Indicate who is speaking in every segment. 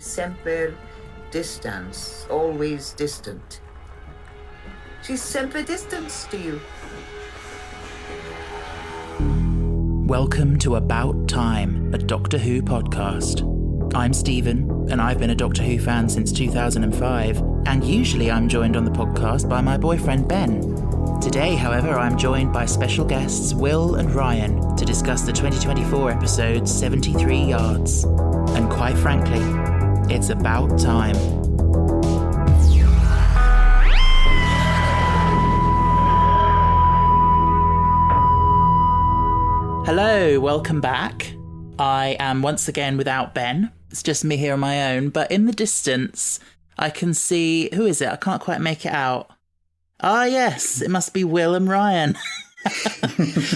Speaker 1: Semper distans, always distant. She's semper distance to you.
Speaker 2: Welcome to About Time, a Doctor Who podcast. I'm Stephen, and I've been a Doctor Who fan since 2005, and usually I'm joined on the podcast by my boyfriend Ben. Today, however, I'm joined by special guests Will and Ryan to discuss the 2024 episode 73 Yards. And quite frankly, it's about time. Hello, welcome back. I am once again without Ben. It's just me here on my own, but in the distance, I can see... Who is it? I can't quite make it out. Ah, yes, it must be Will and Ryan.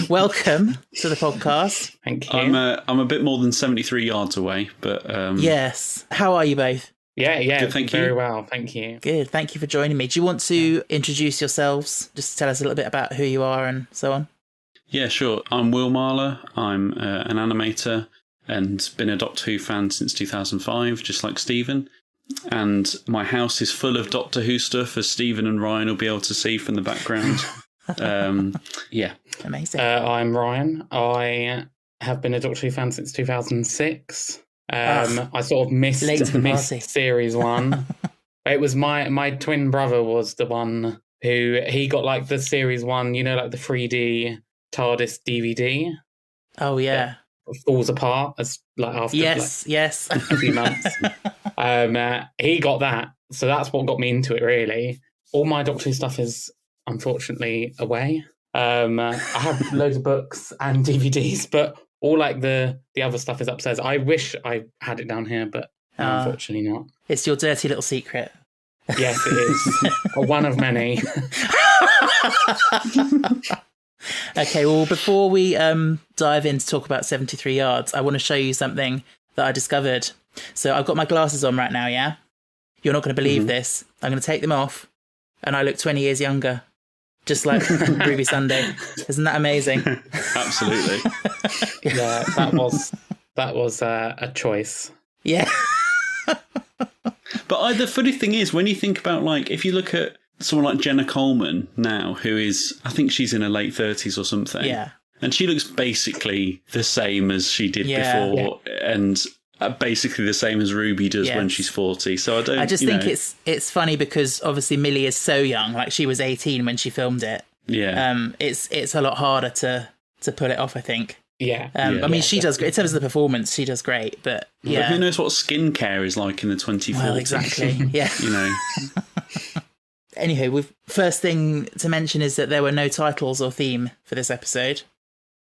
Speaker 2: Welcome to the podcast.
Speaker 3: Thank you.
Speaker 4: I'm a bit more than 73 yards away, but...
Speaker 2: Yes. How are you both?
Speaker 3: Yeah,
Speaker 4: Good, thank you.
Speaker 3: very well, thank you.
Speaker 2: Good, thank you for joining me. Do you want to introduce yourselves? Just tell us a little bit about who you are and so on.
Speaker 4: Yeah, sure. I'm Will Marler. I'm an animator and been a Doctor Who fan since 2005, just like Stephen. And my house is full of Doctor Who stuff, as Stephen and Ryan will be able to see from the background. Yeah.
Speaker 2: Amazing.
Speaker 3: I'm Ryan. I have been a Doctor Who fan since 2006. I sort of missed series 1. It was my twin brother was the one who he got like the series 1, you know, like the 3D TARDIS DVD.
Speaker 2: Oh yeah.
Speaker 3: Falls apart as like after
Speaker 2: yes.
Speaker 3: a few months. He got that, so that's what got me into it. Really, all my Doctor Who stuff is unfortunately away. I have loads of books and DVDs, but all like the other stuff is upstairs. I wish I had it down here, but unfortunately not.
Speaker 2: It's your dirty little secret.
Speaker 3: Yes, it is. One of many.
Speaker 2: Okay, well, before we dive in to talk about 73 Yards, I want to show you something that I discovered. So I've got my glasses on right now, yeah? You're not going to believe this. I'm going to take them off, and I look 20 years younger, just like Ruby Sunday. Isn't that amazing?
Speaker 4: Absolutely.
Speaker 3: Yeah, that was a choice.
Speaker 2: Yeah.
Speaker 4: But the funny thing is, when you think about, like, if you look at someone like Jenna Coleman now, who is, I think she's in her late 30s or something.
Speaker 2: Yeah.
Speaker 4: And she looks basically the same as she did before, and basically the same as Ruby does when she's 40. So I just
Speaker 2: think it's funny because obviously Millie is so young, like she was 18 when she filmed it.
Speaker 4: Yeah.
Speaker 2: It's a lot harder to pull it off, I think.
Speaker 3: Yeah.
Speaker 2: I mean, she does great. In terms of the performance, she does great, but yeah.
Speaker 4: But who knows what skincare is like in the 2040s?
Speaker 2: Well, exactly. Yeah.
Speaker 4: You know.
Speaker 2: Anywho, first thing to mention is that there were no titles or theme for this episode.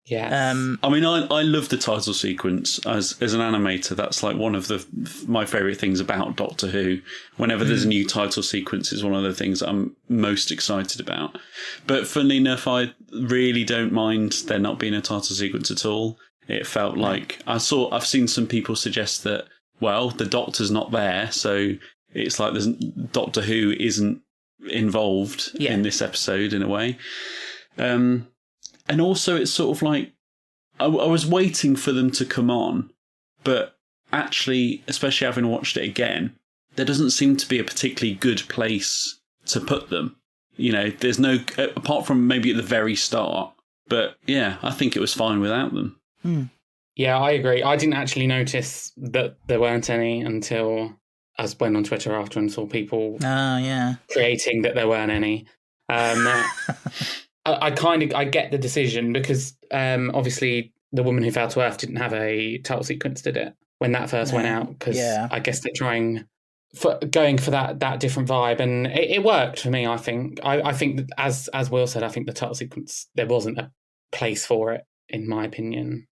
Speaker 3: Yeah.
Speaker 4: I mean, I love the title sequence as an animator. That's like one of my favourite things about Doctor Who. Whenever there's a new title sequence, is one of the things I'm most excited about. But funnily enough, I really don't mind there not being a title sequence at all. It felt like I've seen some people suggest that, well, the Doctor's not there, so it's like there's Doctor Who isn't involved in this episode in a way. And also, it's sort of like, I was waiting for them to come on, but actually, especially having watched it again, there doesn't seem to be a particularly good place to put them. You know, there's no, apart from maybe at the very start, but yeah, I think it was fine without them.
Speaker 3: Yeah, I agree. I didn't actually notice that there weren't any until I went on Twitter after and saw people creating that there weren't any. I get the decision because obviously the Woman Who Fell to Earth didn't have a title sequence, did it? When that first went out, because I guess they're going for that different vibe, and it worked for me. I think that as Will said, I think the title sequence, there wasn't a place for it, in my opinion.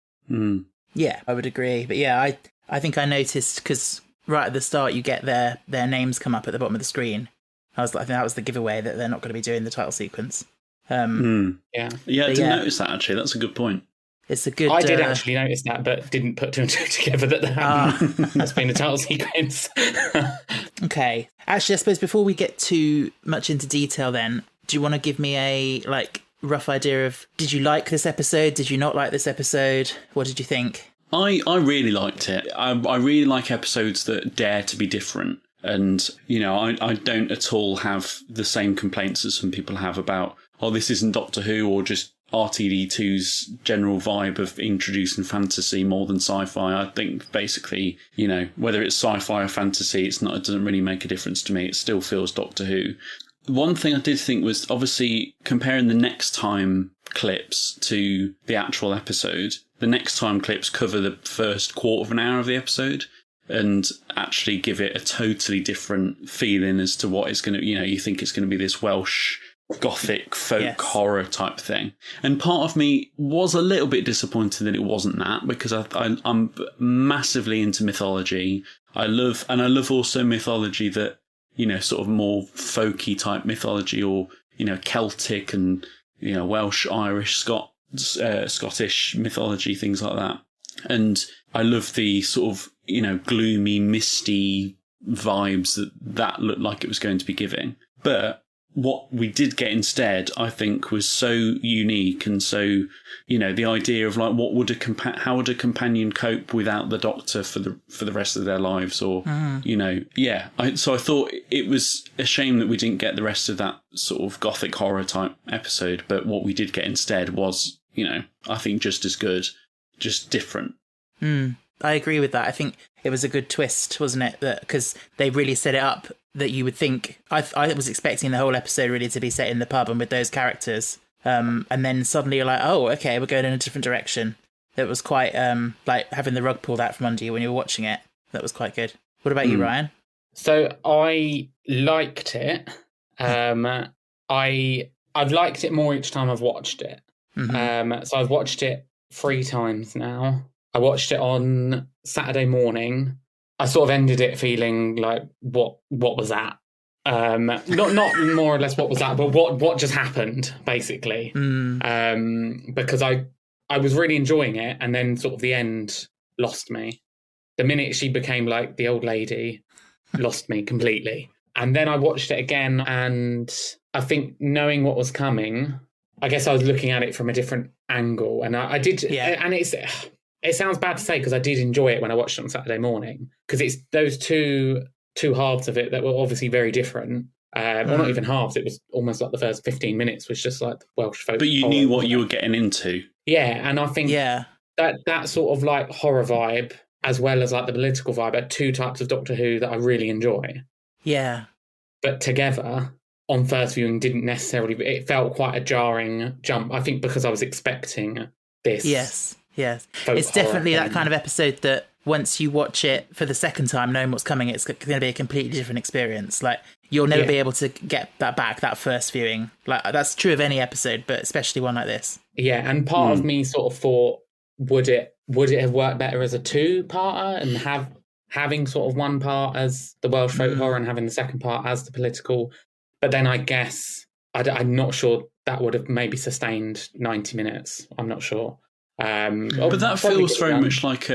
Speaker 2: Yeah, I would agree. But yeah, I think I noticed because right at the start you get their names come up at the bottom of the screen. I think that was the giveaway that they're not going to be doing the title sequence.
Speaker 3: Yeah,
Speaker 4: I didn't notice that actually. That's a good point.
Speaker 2: It's a good.
Speaker 3: I did actually notice that, but didn't put two and two together that that's been a title sequence.
Speaker 2: Okay, actually, I suppose before we get too much into detail, then, do you want to give me a rough idea of, did you like this episode? Did you not like this episode? What did you think?
Speaker 4: I really liked it. I really like episodes that dare to be different. And, you know, I don't at all have the same complaints as some people have about, oh, this isn't Doctor Who, or just RTD2's general vibe of introducing fantasy more than sci-fi. I think basically, you know, whether it's sci-fi or fantasy, it doesn't really make a difference to me. It still feels Doctor Who. One thing I did think was obviously comparing the Next Time clips to the actual episode. The Next Time clips cover the first quarter of an hour of the episode and actually give it a totally different feeling as to what it's going to, you know, you think it's going to be this Welsh gothic folk horror type thing. And part of me was a little bit disappointed that it wasn't that, because I'm massively into mythology. I love also mythology that, you know, sort of more folky type mythology, or, you know, Celtic and, you know, Welsh, Irish, Scottish mythology, things like that. And I love the sort of, you know, gloomy, misty vibes that looked like it was going to be giving. But what we did get instead, I think, was so unique, and so, you know, the idea of like, how would a companion cope without the Doctor for the rest of their lives, or you know, so I thought it was a shame that we didn't get the rest of that sort of gothic horror type episode. But what we did get instead was, you know, I think just as good, just different.
Speaker 2: I agree with that. I think it was a good twist, wasn't it? That because they really set it up that you would think. I was expecting the whole episode really to be set in the pub and with those characters, and then suddenly you're like, oh, okay, we're going in a different direction. It was quite like having the rug pulled out from under you when you were watching it. That was quite good. What about you, Ryan?
Speaker 3: So I liked it. I've liked it more each time I've watched it. So I've watched it 3 times now. I watched it on Saturday morning. I sort of ended it feeling like, what was that? Not more or less what was that, but what just happened, basically. Because I was really enjoying it, and then sort of the end lost me. The minute she became like the old lady, lost me completely. And then I watched it again, and I think knowing what was coming, I guess I was looking at it from a different angle, and I did. And it sounds bad to say, because I did enjoy it when I watched it on Saturday morning, because it's those two halves of it that were obviously very different. Well, not even halves. It was almost like the first 15 minutes was just like the Welsh folk.
Speaker 4: But you knew what you were getting into.
Speaker 3: Yeah, and I think that sort of like horror vibe, as well as like the political vibe, are 2 types of Doctor Who that I really enjoy.
Speaker 2: Yeah. But
Speaker 3: together, on first viewing, didn't necessarily... It felt quite a jarring jump, I think, because I was expecting this.
Speaker 2: Yes. It's definitely that kind of episode that once you watch it for the second time, knowing what's coming, it's going to be a completely different experience. Like, you'll never be able to get that back, that first viewing. Like, that's true of any episode, but especially one like this.
Speaker 3: Yeah, and part of me sort of thought, would it have worked better as a 2-parter, and having sort of one part as the Welsh folk horror and having the second part as the political? But then I guess I'm not sure that would have maybe sustained 90 minutes. I'm not sure.
Speaker 4: But that feels very much like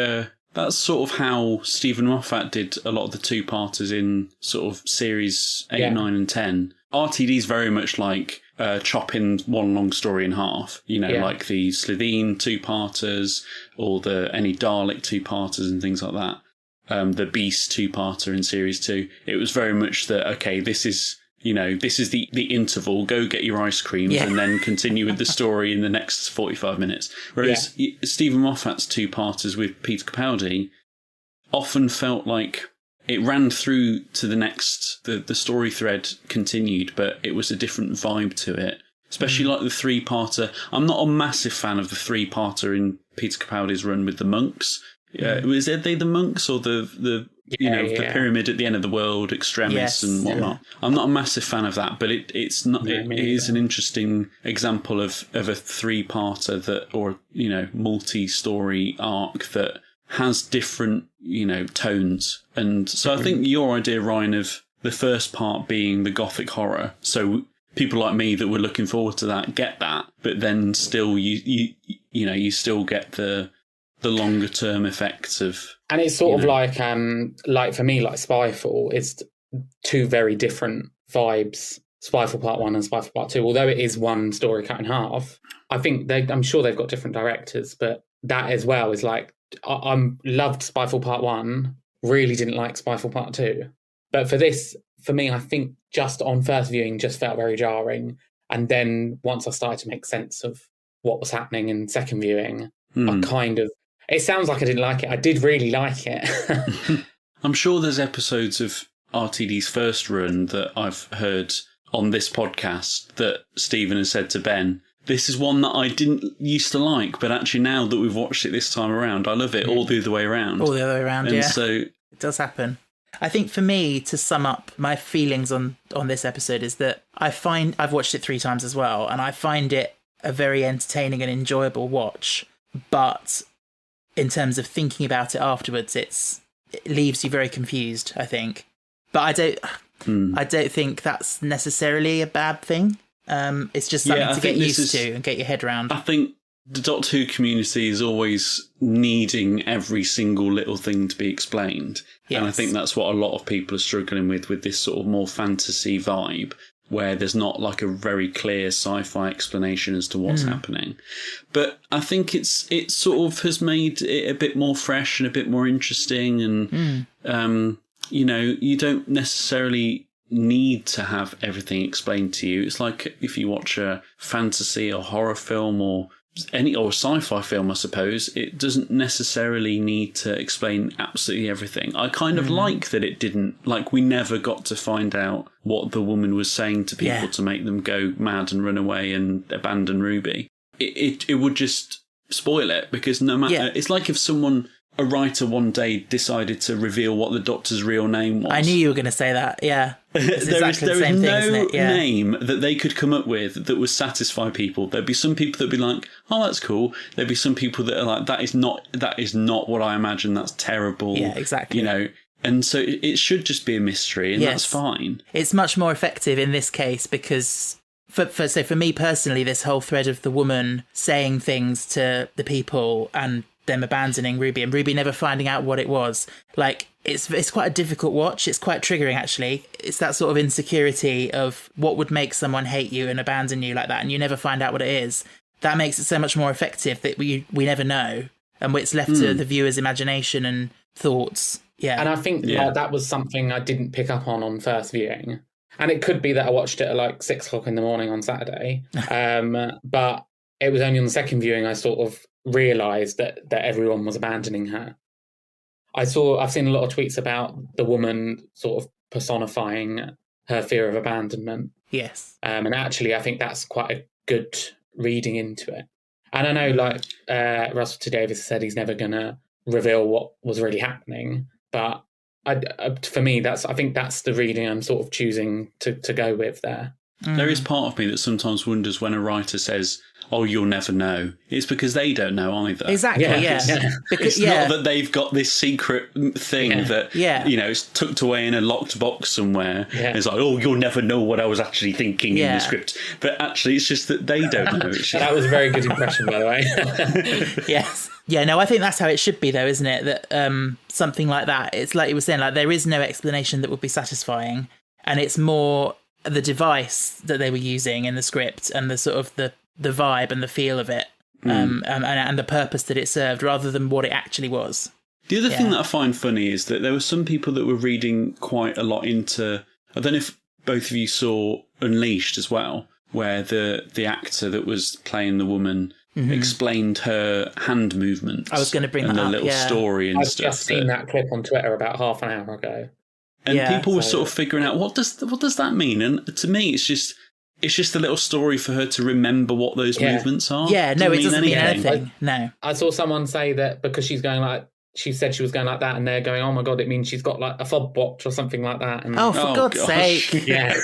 Speaker 4: that's sort of how Stephen Moffat did a lot of the 2-parters in sort of series 8, 9 and 10. RTD is very much like chopping one long story in half, you know, like the Slitheen 2-parters, or any Dalek 2-parters and things like that. The Beast 2-parter in series 2. It was very much that, okay, this is the interval, go get your ice creams and then continue with the story in the next 45 minutes. Whereas Stephen Moffat's 2-parters with Peter Capaldi often felt like it ran through to the next, the story thread continued, but it was a different vibe to it. Especially like the 3-parter. I'm not a massive fan of the 3-parter in Peter Capaldi's run with the monks. Was they the monks, or the pyramid at the end of the world, Extremis and whatnot? I'm not a massive fan of that, but it is an interesting example of a 3-parter that, or, you know, multi-story arc that has different, you know, tones. And so I think your idea, Ryan, of the first part being the gothic horror, so people like me that were looking forward to that get that, but then still you still get the longer term effects of...
Speaker 3: And it's sort of like for me, like Spyfall is 2 very different vibes. Spyfall Part 1 and Spyfall Part 2, although it is one story cut in half. I think I'm sure they've got different directors, but that as well is like I loved Spyfall Part 1, really didn't like Spyfall Part 2. But for me, I think just on first viewing just felt very jarring. And then once I started to make sense of what was happening in second viewing, it sounds like I didn't like it. I did really like it.
Speaker 4: I'm sure there's episodes of RTD's first run that I've heard on this podcast that Stephen has said to Ben, this is one that I didn't used to like, but actually now that we've watched it this time around, I love it all the other way around.
Speaker 2: All the other way around,
Speaker 4: and so
Speaker 2: it does happen. I think for me, to sum up my feelings on this episode, is that I've watched it 3 times as well, and I find it a very entertaining and enjoyable watch. But in terms of thinking about it afterwards, it leaves you very confused, I think. But I don't think that's necessarily a bad thing. It's just something to get used to and get your head around.
Speaker 4: I think the Doctor Who community is always needing every single little thing to be explained. Yes. And I think that's what a lot of people are struggling with this sort of more fantasy vibe, where there's not like a very clear sci-fi explanation as to what's happening. But I think it sort of has made it a bit more fresh and a bit more interesting. And, you don't necessarily need to have everything explained to you. It's like if you watch a fantasy or horror film or a sci-fi film, I suppose, it doesn't necessarily need to explain absolutely everything. I kind of like that it didn't, like we never got to find out what the woman was saying to people to make them go mad and run away and abandon Ruby. It would just spoil it, because no matter, it's like if a writer one day decided to reveal what the Doctor's real name was.
Speaker 2: I knew you were going to say that, yeah.
Speaker 4: There is no name that they could come up with that would satisfy people. There'd be some people that'd be like, oh, that's cool. There'd be some people that are like, that is not what I imagine. That's terrible.
Speaker 2: Yeah, exactly.
Speaker 4: And so it should just be a mystery, and that's fine.
Speaker 2: It's much more effective in this case because for me personally, this whole thread of the woman saying things to the people and them abandoning Ruby and Ruby never finding out what it was, like it's quite a difficult watch. It's quite triggering, actually. It's that sort of insecurity of what would make someone hate you and abandon you like that, and you never find out what it is. That makes it so much more effective that we never know, and it's left to the viewer's imagination and thoughts. Yeah,
Speaker 3: and I think that was something I didn't pick up on first viewing, and it could be that I watched it at like 6 o'clock in the morning on Saturday, but it was only on the second viewing I sort of realised that everyone was abandoning her. I've seen a lot of tweets about the woman sort of personifying her fear of abandonment.
Speaker 2: Yes.
Speaker 3: And actually, I think that's quite a good reading into it. And I know, like Russell T Davies said, he's never going to reveal what was really happening. But for me, I think that's the reading I'm sort of choosing to go with there.
Speaker 4: There is part of me that sometimes wonders when a writer says, oh, you'll never know. It's because they don't know either.
Speaker 2: Exactly,
Speaker 4: Because, it's not that they've got this secret thing that, it's tucked away in a locked box somewhere. Yeah. It's like, oh, you'll never know what I was actually thinking in the script. But actually, it's just that they don't know.
Speaker 3: That was a very good impression, by the way.
Speaker 2: Yes. Yeah, no, I think that's how it should be, though, isn't it? That something like that, it's like you were saying, like there is no explanation that would be satisfying. And it's more the device that they were using in the script and the sort of the vibe and the feel of it, and the purpose that it served, rather than what it actually was.
Speaker 4: The other thing that I find funny is that there were some people that were reading quite a lot into, I don't know if both of you saw Unleashed as well, where the actor that was playing the woman explained her hand movements.
Speaker 2: I was going to bring
Speaker 4: that up,
Speaker 2: and
Speaker 4: the little story and stuff.
Speaker 3: I've just seen that clip on Twitter about half an hour ago.
Speaker 4: And people were sort of figuring out, what does that mean? And to me, it's just a little story for her to remember what those movements are.
Speaker 2: Yeah, no, it doesn't mean anything. No.
Speaker 3: I saw someone say that because she said she was going like that, and they're going, oh my God, it means she's got like a fob watch or something like that. And,
Speaker 2: for God's sake.
Speaker 3: Yeah.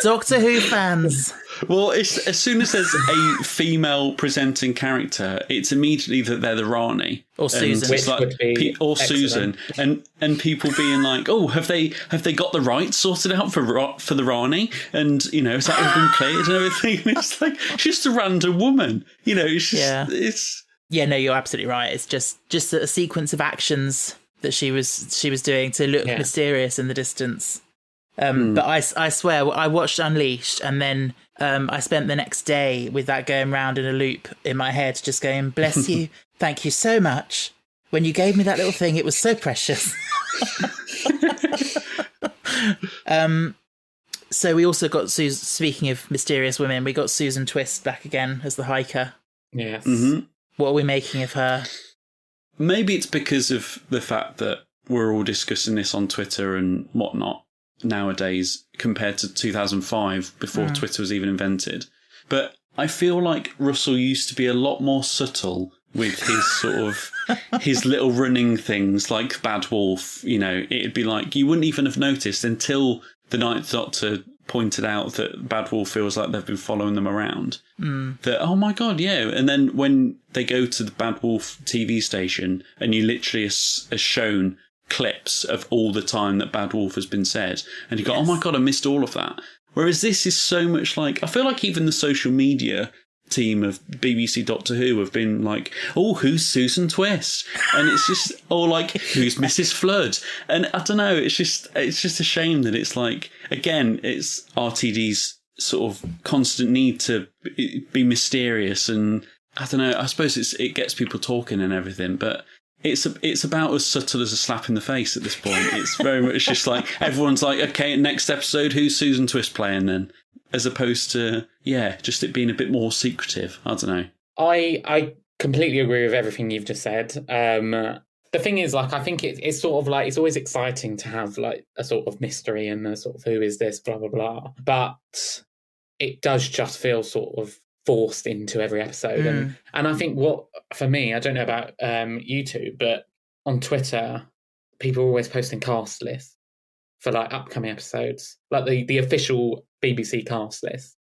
Speaker 2: Doctor Who fans.
Speaker 4: Well, as soon as there's a female presenting character, it's immediately that they're the Rani.
Speaker 2: Or Susan.
Speaker 3: Which would be
Speaker 4: Susan. And people being like, oh, have they got the rights sorted out for the Rani? And, has that all been cleared and everything? It's like, she's just a random woman. It's just, it's...
Speaker 2: Yeah, no, you're absolutely right. It's just a sequence of actions that she was doing to look mysterious in the distance. But I swear, I watched Unleashed, and then I spent the next day with that going round in a loop in my head, just going, bless you, thank you so much. When you gave me that little thing, it was so precious. So we also got speaking of mysterious women, we got Susan Twist back again as the hiker.
Speaker 3: Yes.
Speaker 4: Mm-hmm.
Speaker 2: What are we making of her?
Speaker 4: Maybe it's because of the fact that we're all discussing this on Twitter and whatnot nowadays compared to 2005 before Twitter was even invented. But I feel like Russell used to be a lot more subtle with his sort of his little running things like Bad Wolf. You know, it'd be like you wouldn't even have noticed until the Ninth Doctor pointed out that Bad Wolf feels like they've been following them around. That, oh my God, yeah. And then when they go to the Bad Wolf TV station and you literally are shown clips of all the time that Bad Wolf has been said, and you go, oh my God, I missed all of that. Whereas this is so much like, I feel like even the social media team of BBC Doctor Who have been like, oh, who's Susan Twist? And it's just, or like, who's Mrs. Flood? And I don't know, it's just a shame that it's like, again, it's RTD's sort of constant need to be mysterious, and I don't know, I suppose it gets people talking and everything, but it's about as subtle as a slap in the face at this point. It's very much just like, everyone's like, okay, next episode, who's Susan Twist playing then? As opposed to, just it being a bit more secretive. I don't know.
Speaker 3: I completely agree with everything you've just said. The thing is, like, I think it's sort of like, it's always exciting to have like a sort of mystery and a sort of who is this, blah, blah, blah. But it does just feel sort of forced into every episode. And I think what, for me, I don't know about you two, but on Twitter, people are always posting cast lists for like upcoming episodes, like the official BBC cast list.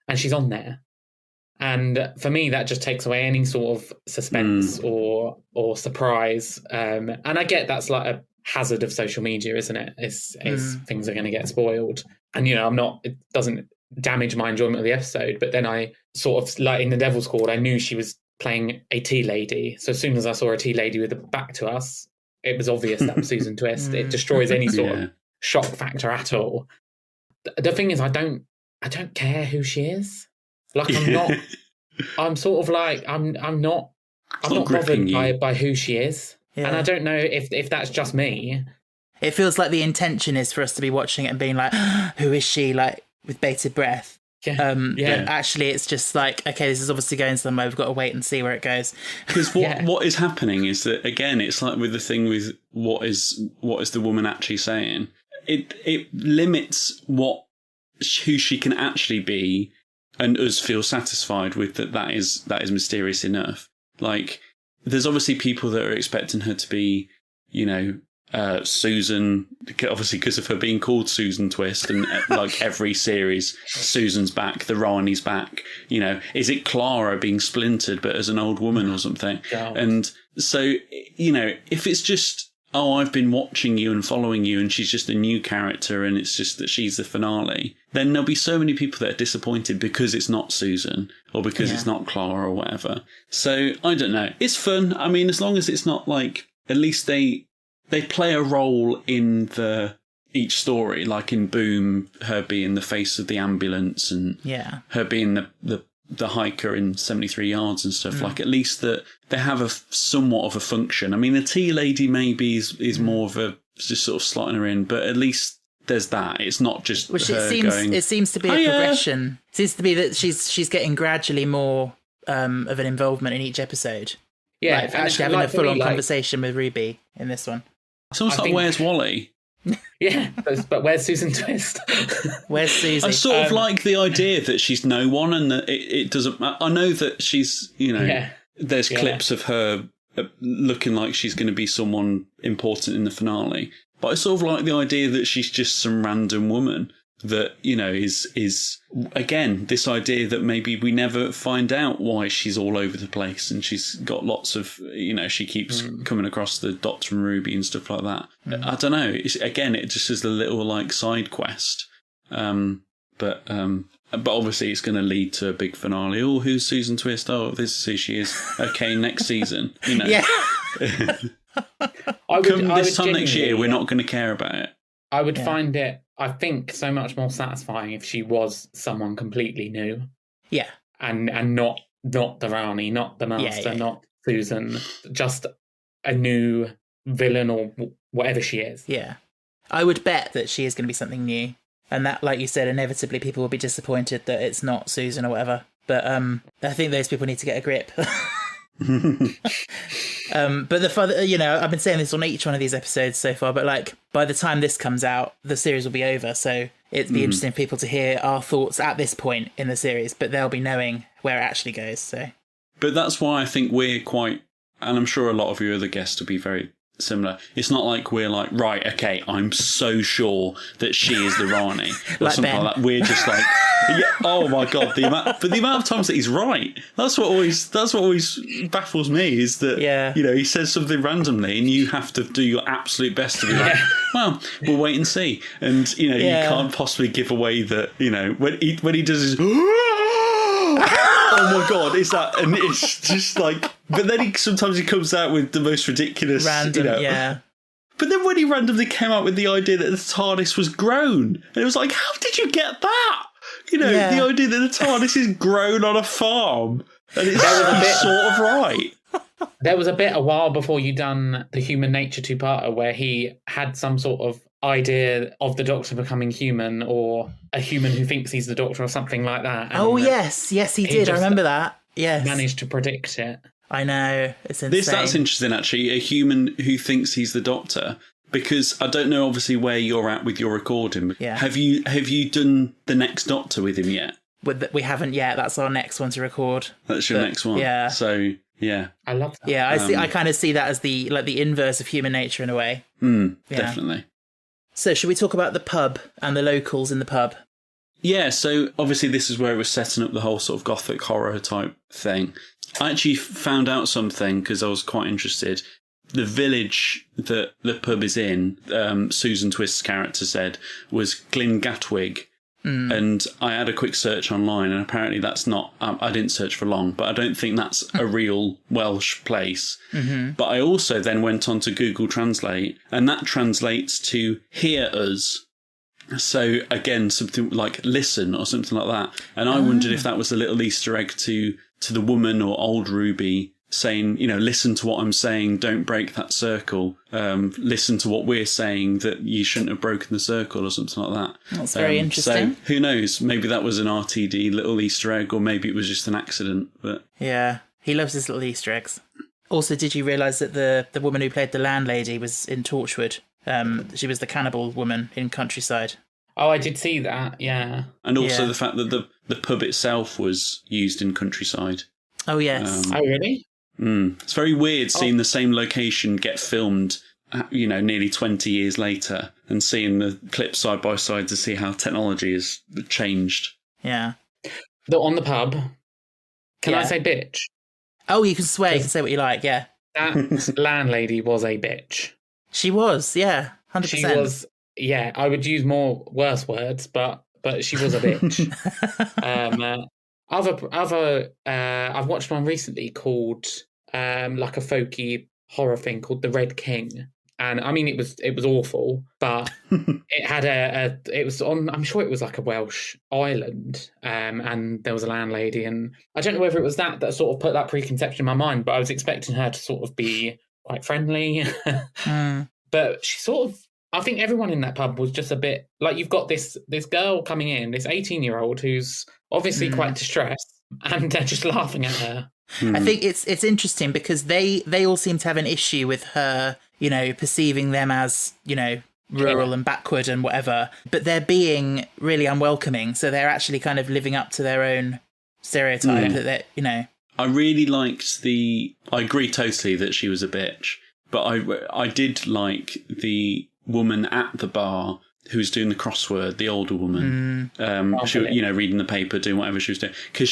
Speaker 3: And she's on there. And for me, that just takes away any sort of suspense or surprise. And I get that's like a hazard of social media, isn't it? It's things are going to get spoiled. And, you know, it doesn't damage my enjoyment of the episode. But then I sort of, like in The Devil's Court, I knew she was playing a tea lady. So as soon as I saw a tea lady with the back to us, it was obvious that was Susan Twist. It destroys any sort of shock factor at all. The thing is, I don't care who she is. Like, I'm sort of like, I'm not bothered by who she is. Yeah. And I don't know if that's just me.
Speaker 2: It feels like the intention is for us to be watching it and being like, who is she? Like, with bated breath. But actually it's just like, okay, this is obviously going somewhere, we've got to wait and see where it goes.
Speaker 4: Because what is happening is that, again, it's like with the thing with what is the woman actually saying, it limits who she can actually be, and us feel satisfied with that is mysterious enough. Like, there's obviously people that are expecting her to be, you know, Susan, obviously because of her being called Susan Twist, and like every series, Susan's back, the Rani's back. You know, is it Clara being splintered but as an old woman or something? God. And so, you know, if it's just, oh, I've been watching you and following you, and she's just a new character, and it's just that she's the finale, then there'll be so many people that are disappointed because it's not Susan or because it's not Clara or whatever. So I don't know. It's fun. I mean, as long as it's not like, at least they play a role in each story, like in Boom, her being the face of the ambulance, and her being the hiker in 73 Yards and stuff. Like, at least that they have somewhat of a function. I mean, the tea lady maybe is more of a just sort of slotting her in, but at least there's that. It's not just
Speaker 2: it seems to be a progression. It seems to be that she's getting gradually more of an involvement in each episode. Yeah, like, actually having a full-on conversation with Ruby in this one.
Speaker 4: It's almost like, where's Wally?
Speaker 3: Yeah, but where's Susan Twist?
Speaker 2: Where's Susie?
Speaker 4: I sort of like the idea that she's no one, and that it doesn't. I know that she's, you know, there's clips of her looking like she's going to be someone important in the finale, but I sort of like the idea that she's just some random woman that, you know, is again this idea that maybe we never find out why she's all over the place, and she's got lots of, you know, she keeps coming across the Doctor and Ruby and stuff like that. I don't know. It just is a little like side quest, but obviously it's going to lead to a big finale. Oh, who's Susan Twist? Oh, this is who she is. Okay, next season. You know, come this time next year, we're not going to care about it.
Speaker 3: I would find it, I think, so much more satisfying if she was someone completely new.
Speaker 2: Yeah.
Speaker 3: And not the Rani, not the Master, not Susan. Just a new villain or whatever she is.
Speaker 2: Yeah. I would bet that she is going to be something new. And that, like you said, inevitably people will be disappointed that it's not Susan or whatever. But I think those people need to get a grip. But the further, I've been saying this on each one of these episodes so far, but like by the time this comes out, the series will be over. So it'd be interesting for people to hear our thoughts at this point in the series, but they'll be knowing where it actually goes. So,
Speaker 4: but that's why I think we're quite, and I'm sure a lot of your other guests will be very similar. It's not like we're like, right, okay, I'm so sure that she is the Rani or
Speaker 2: like
Speaker 4: something
Speaker 2: Ben.
Speaker 4: like that. We're just like, yeah, oh my god, the amount of times that he's right. That's what always baffles me is that he says something randomly and you have to do your absolute best to be like, well, we'll wait and see. And you can't possibly give away that when he does his oh my god, is that? And it's just like, but then sometimes he comes out with the most ridiculous,
Speaker 2: random,
Speaker 4: But then when he randomly came out with the idea that the TARDIS was grown, and it was like, how did you get that? The idea that the TARDIS is grown on a farm, and it's sort of right.
Speaker 3: There was a while before you done the Human Nature two-parter where he had some sort of idea of the Doctor becoming human or a human who thinks he's the Doctor or something like that.
Speaker 2: And yes, he did. I remember that. Yes.
Speaker 3: Managed to predict it.
Speaker 2: I know. It's insane.
Speaker 4: That's interesting, actually. A human who thinks he's the Doctor. Because I don't know, obviously, where you're at with your recording.
Speaker 2: Yeah.
Speaker 4: Have you done the next Doctor with him yet?
Speaker 2: We haven't yet. That's our next one to record.
Speaker 4: That's your next one.
Speaker 2: Yeah.
Speaker 4: So, yeah.
Speaker 3: I love that.
Speaker 2: Yeah, I kind of see that as the inverse of Human Nature in a way.
Speaker 4: Definitely.
Speaker 2: So should we talk about the pub and the locals in the pub?
Speaker 4: Yeah, so obviously this is where it was setting up the whole sort of gothic horror type thing. I actually found out something because I was quite interested. The village that the pub is in, Susan Twist's character said, was Glengatwig. And I had a quick search online, and apparently that's not... I didn't search for long, but I don't think that's a real Welsh place. Mm-hmm. But I also then went on to Google Translate, and that translates to hear us. So, again, something like listen or something like that. And I wondered if that was a little Easter egg to the woman or old Ruby saying, listen to what I'm saying, don't break that circle. Listen to what we're saying, that you shouldn't have broken the circle or something like that.
Speaker 2: That's very interesting.
Speaker 4: So who knows? Maybe that was an RTD little Easter egg, or maybe it was just an accident. But
Speaker 2: yeah, he loves his little Easter eggs. Also, did you realise that the woman who played the landlady was in Torchwood? She was the cannibal woman in Countryside.
Speaker 3: Oh, I did see that, yeah.
Speaker 4: And also the fact that the pub itself was used in Countryside.
Speaker 2: Oh, yes.
Speaker 3: Oh, really?
Speaker 4: It's very weird seeing the same location get filmed, nearly 20 years later, and seeing the clips side by side to see how technology has changed.
Speaker 2: Yeah.
Speaker 3: On the pub, can I say bitch?
Speaker 2: Oh, you can swear. You can say what you like, yeah.
Speaker 3: That landlady was a bitch.
Speaker 2: She was, yeah, 100%.
Speaker 3: She was, yeah, I would use worse words, but she was a bitch. I've watched one recently called like a folky horror thing called The Red King, and I mean it was awful, but it had it was on, I'm sure it was like a Welsh island, and there was a landlady, and I don't know whether it was that sort of put that preconception in my mind, but I was expecting her to sort of be quite friendly, but she sort of, I think everyone in that pub was just a bit like, you've got this girl coming in, this 18-year-old who's obviously quite distressed, and they're just laughing at her.
Speaker 2: I think it's interesting because they all seem to have an issue with her, perceiving them as, rural and backward and whatever, but they're being really unwelcoming, so they're actually kind of living up to their own stereotype that they're,
Speaker 4: I really liked I agree totally that she was a bitch, but I did like the woman at the bar who was doing the crossword, the older woman. She, reading the paper, doing whatever she was doing. Because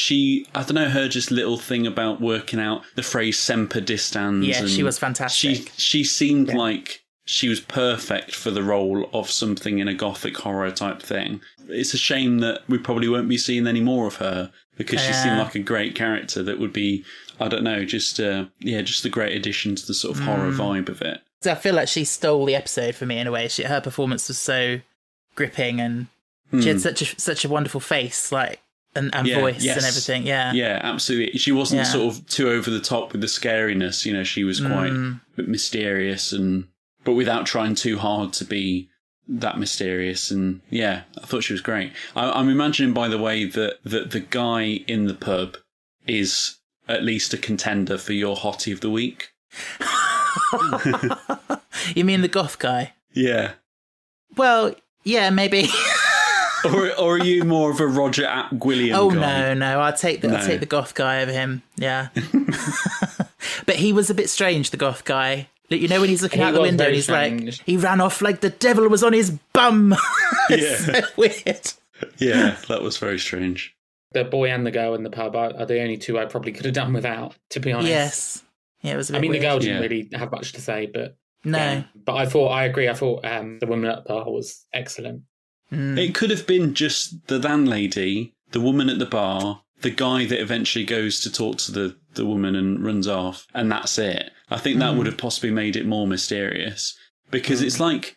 Speaker 4: I don't know, her just little thing about working out the phrase semper distans.
Speaker 2: Yeah, she was fantastic.
Speaker 4: She seemed like she was perfect for the role of something in a gothic horror type thing. It's a shame that we probably won't be seeing any more of her, because she seemed like a great character that would be, I don't know, just a great addition to the sort of horror vibe of it.
Speaker 2: I feel like she stole the episode for me in a way. Her performance was so gripping, and she had such a wonderful face. Like, and voice and everything.
Speaker 4: Yeah, absolutely. She wasn't sort of too over the top with the scariness. You know, she was quite mysterious, but without trying too hard to be that mysterious. And yeah, I thought she was great. I'm imagining, by the way, that the guy in the pub is at least a contender for your hottie of the week.
Speaker 2: You mean the goth guy?
Speaker 4: Yeah.
Speaker 2: Well, yeah, maybe.
Speaker 4: or are you more of a Roger Gwilliam guy?
Speaker 2: No. I'll take the goth guy over him. Yeah. But he was a bit strange, the goth guy. You know, when he's looking out the window and he's strange. Like, he ran off like the devil was on his bum. It's so weird.
Speaker 4: Yeah, that was very strange.
Speaker 3: The boy and the girl in the pub are the only two I probably could have done without, to be honest.
Speaker 2: Yes. Yeah, it was a bit weird.
Speaker 3: The girl didn't really have much to say, but...
Speaker 2: No.
Speaker 3: Yeah. But I agree. I thought the woman at the bar was excellent.
Speaker 4: It could have been just the landlady, the woman at the bar, the guy that eventually goes to talk to the woman and runs off, and that's it. I think that would have possibly made it more mysterious, because it's like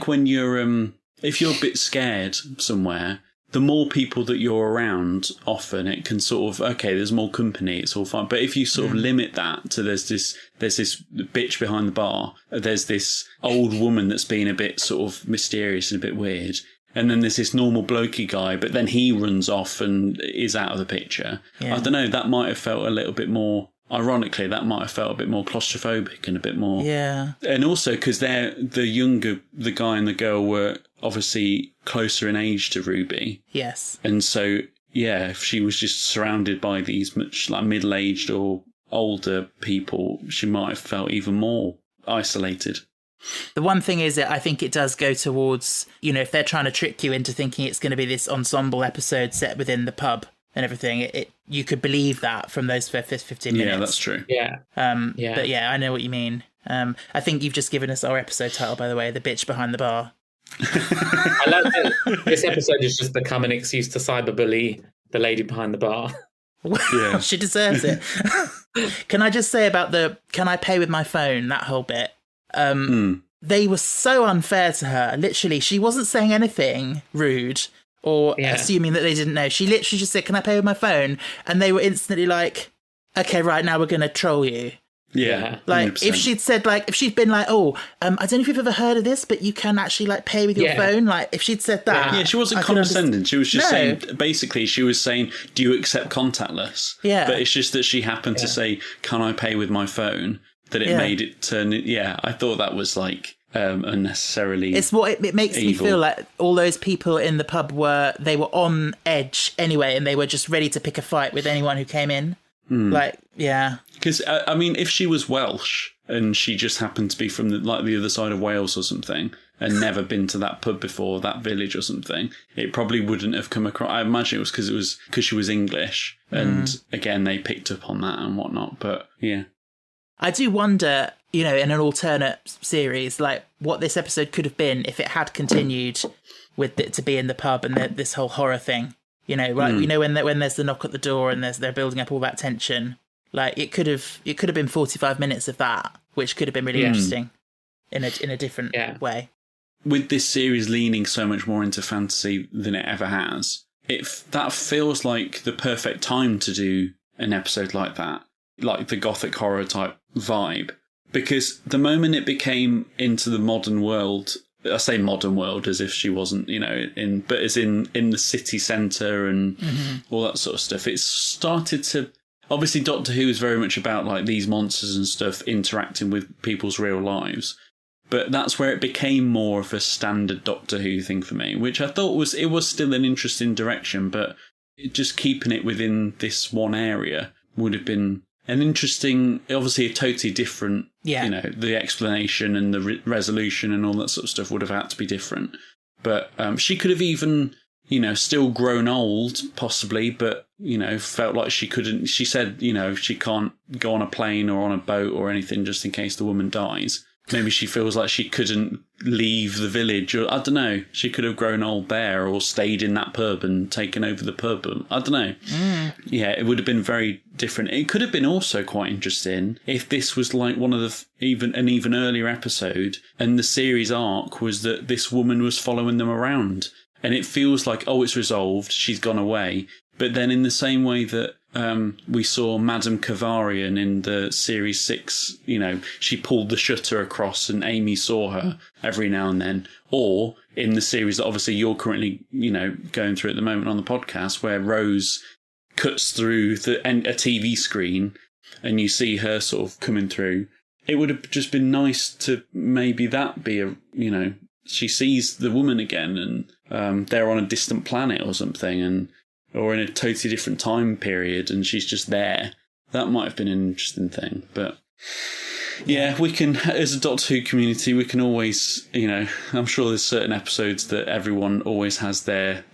Speaker 4: when you're if you're a bit scared somewhere, the more people that you're around, often it can sort of, okay, there's more company, it's all fine. But if you sort of limit that to there's this bitch behind the bar, there's this old woman that's been a bit sort of mysterious and a bit weird, and then there's this normal blokey guy, but then he runs off and is out of the picture. Yeah. I don't know, that might have felt a little bit more, ironically, that might have felt a bit more claustrophobic and a bit more...
Speaker 2: Yeah.
Speaker 4: And also, because the guy and the girl were obviously closer in age to Ruby.
Speaker 2: Yes.
Speaker 4: And so, yeah, if she was just surrounded by these much like middle-aged or older people, she might have felt even more isolated.
Speaker 2: The one thing is that I think it does go towards, you know, if they're trying to trick you into thinking it's going to be this ensemble episode set within the pub and everything, you could believe that from those first 15 minutes.
Speaker 4: Yeah, that's true.
Speaker 3: Yeah.
Speaker 2: But yeah, I know what you mean. I think you've just given us our episode title, by the way, The Bitch Behind the Bar.
Speaker 3: I like that this episode has just become an excuse to cyberbully the lady behind the bar.
Speaker 2: Yeah. She deserves it. Can I just say about can I pay with my phone, that whole bit? They were so unfair to her. Literally, she wasn't saying anything rude or assuming that they didn't know. She literally just said, can I pay with my phone? And they were instantly like, okay, right, now we're going to troll you.
Speaker 4: Yeah.
Speaker 2: Like,
Speaker 4: 100%.
Speaker 2: if she'd been like, oh, I don't know if you've ever heard of this, but you can actually, like, pay with your phone. Like, if she'd said that.
Speaker 4: Yeah, she wasn't condescending. She was just saying, basically, she was saying, do you accept contactless?
Speaker 2: Yeah.
Speaker 4: But it's just that she happened to say, can I pay with my phone? That it made it turn. Yeah, I thought that was, like, unnecessarily.
Speaker 2: It's what it makes evil. Me feel like all those people in the pub were on edge anyway, and they were just ready to pick a fight with anyone who came in. Like, yeah.
Speaker 4: Because, I mean, if she was Welsh and she just happened to be from the other side of Wales or something and never been to that pub before, that village or something, it probably wouldn't have come across. I imagine it was because she was English. And again, they picked up on that and whatnot. But yeah.
Speaker 2: I do wonder, you know, in an alternate series, like what this episode could have been if it had continued with it to be in the pub and this whole horror thing. You know, right? You know, when there's the knock at the door and they're building up all that tension, like it could have been 45 minutes of that, which could have been really interesting in a different way.
Speaker 4: With this series leaning so much more into fantasy than it ever has, that feels like the perfect time to do an episode like that, like the gothic horror type vibe, because the moment it became into the modern world. I say modern world as if she wasn't, you know, but as in the city centre and all that sort of stuff. It started to... Obviously, Doctor Who is very much about, like, these monsters and stuff interacting with people's real lives. But that's where it became more of a standard Doctor Who thing for me, which I thought was still an interesting direction, but just keeping it within this one area would have been... an interesting, obviously a totally different, you know, the explanation and the resolution and all that sort of stuff would have had to be different. But she could have even, you know, still grown old, possibly, but, you know, felt like she couldn't. She said, you know, she can't go on a plane or on a boat or anything just in case the woman dies. Maybe she feels like she couldn't leave the village, or I don't know. She could have grown old there or stayed in that pub and taken over the pub. I don't know. Yeah, it would have been very different. It could have been also quite interesting if this was like one of an even earlier episode and the series arc was that this woman was following them around. And it feels like, oh, it's resolved, she's gone away. But then in the same way that we saw Madame Kavarian in the Series 6, she pulled the shutter across and Amy saw her every now and then. Or in the series that obviously you're currently, going through at the moment on the podcast, where Rose cuts through a TV screen and you see her sort of coming through. It would have just been nice to maybe that be she sees the woman again and they're on a distant planet or something, or in a totally different time period, and she's just there. That might have been an interesting thing. But yeah, we can, as a Doctor Who community, we can always, I'm sure there's certain episodes that everyone always has their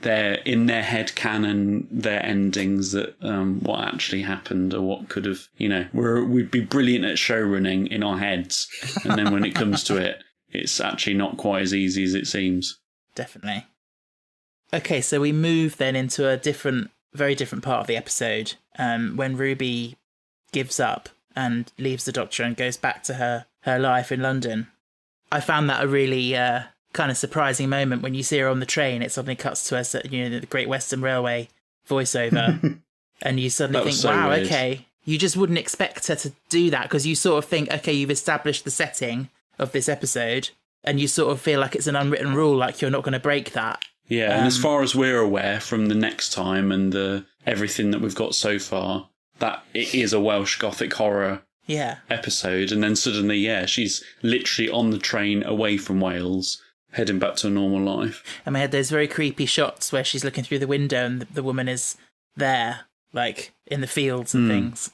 Speaker 4: in their head canon, their endings, that what actually happened or what could have, we'd be brilliant at show running in our heads. And then when it comes to it, it's actually not quite as easy as it seems.
Speaker 2: Definitely. Okay, so we move then into a very different part of the episode, when Ruby gives up and leaves the Doctor and goes back to her life in London. I found that a really kind of surprising moment when you see her on the train. It suddenly cuts to us at the Great Western Railway voiceover, and you suddenly think, so wow, weird. Okay. You just wouldn't expect her to do that, because you sort of think, okay, you've established the setting of this episode, and you sort of feel like it's an unwritten rule, like you're not going to break that.
Speaker 4: Yeah, and as far as we're aware from the Next Time and everything that we've got so far, that it is a Welsh Gothic horror episode. And then suddenly, she's literally on the train away from Wales, heading back to a normal life.
Speaker 2: And we had those very creepy shots where she's looking through the window and the woman is there, like in the fields and things.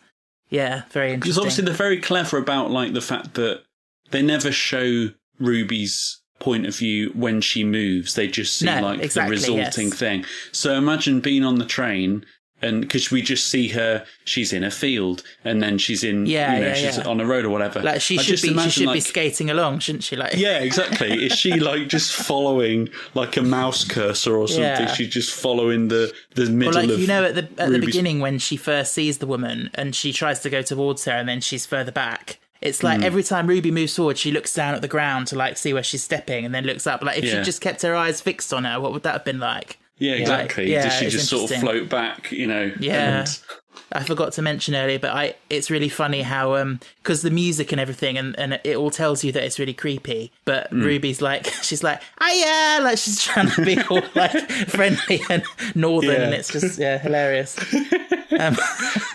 Speaker 2: Yeah, very interesting.
Speaker 4: Because obviously they're very clever about the fact that they never show Ruby's point of view when she moves. They just see the resulting thing. So imagine being on the train, and because we just see her, she's in a field, and then she's in, she's on a road or whatever.
Speaker 2: Like she should be skating along, shouldn't she? Like,
Speaker 4: yeah, exactly. Is she just following like a mouse cursor or something? Yeah. She's just following the middle of
Speaker 2: at the beginning when she first sees the woman and she tries to go towards her and then she's further back. It's like every time Ruby moves forward, she looks down at the ground to see where she's stepping and then looks up. Like if she just kept her eyes fixed on her, what would that have been like?
Speaker 4: Yeah, exactly. Does she just sort of float back,
Speaker 2: Yeah. I forgot to mention earlier, but it's really funny how, because the music and everything, and it all tells you that it's really creepy, but Ruby's she's like, "Hiya!" Like she's trying to be all friendly and northern, and it's just, hilarious.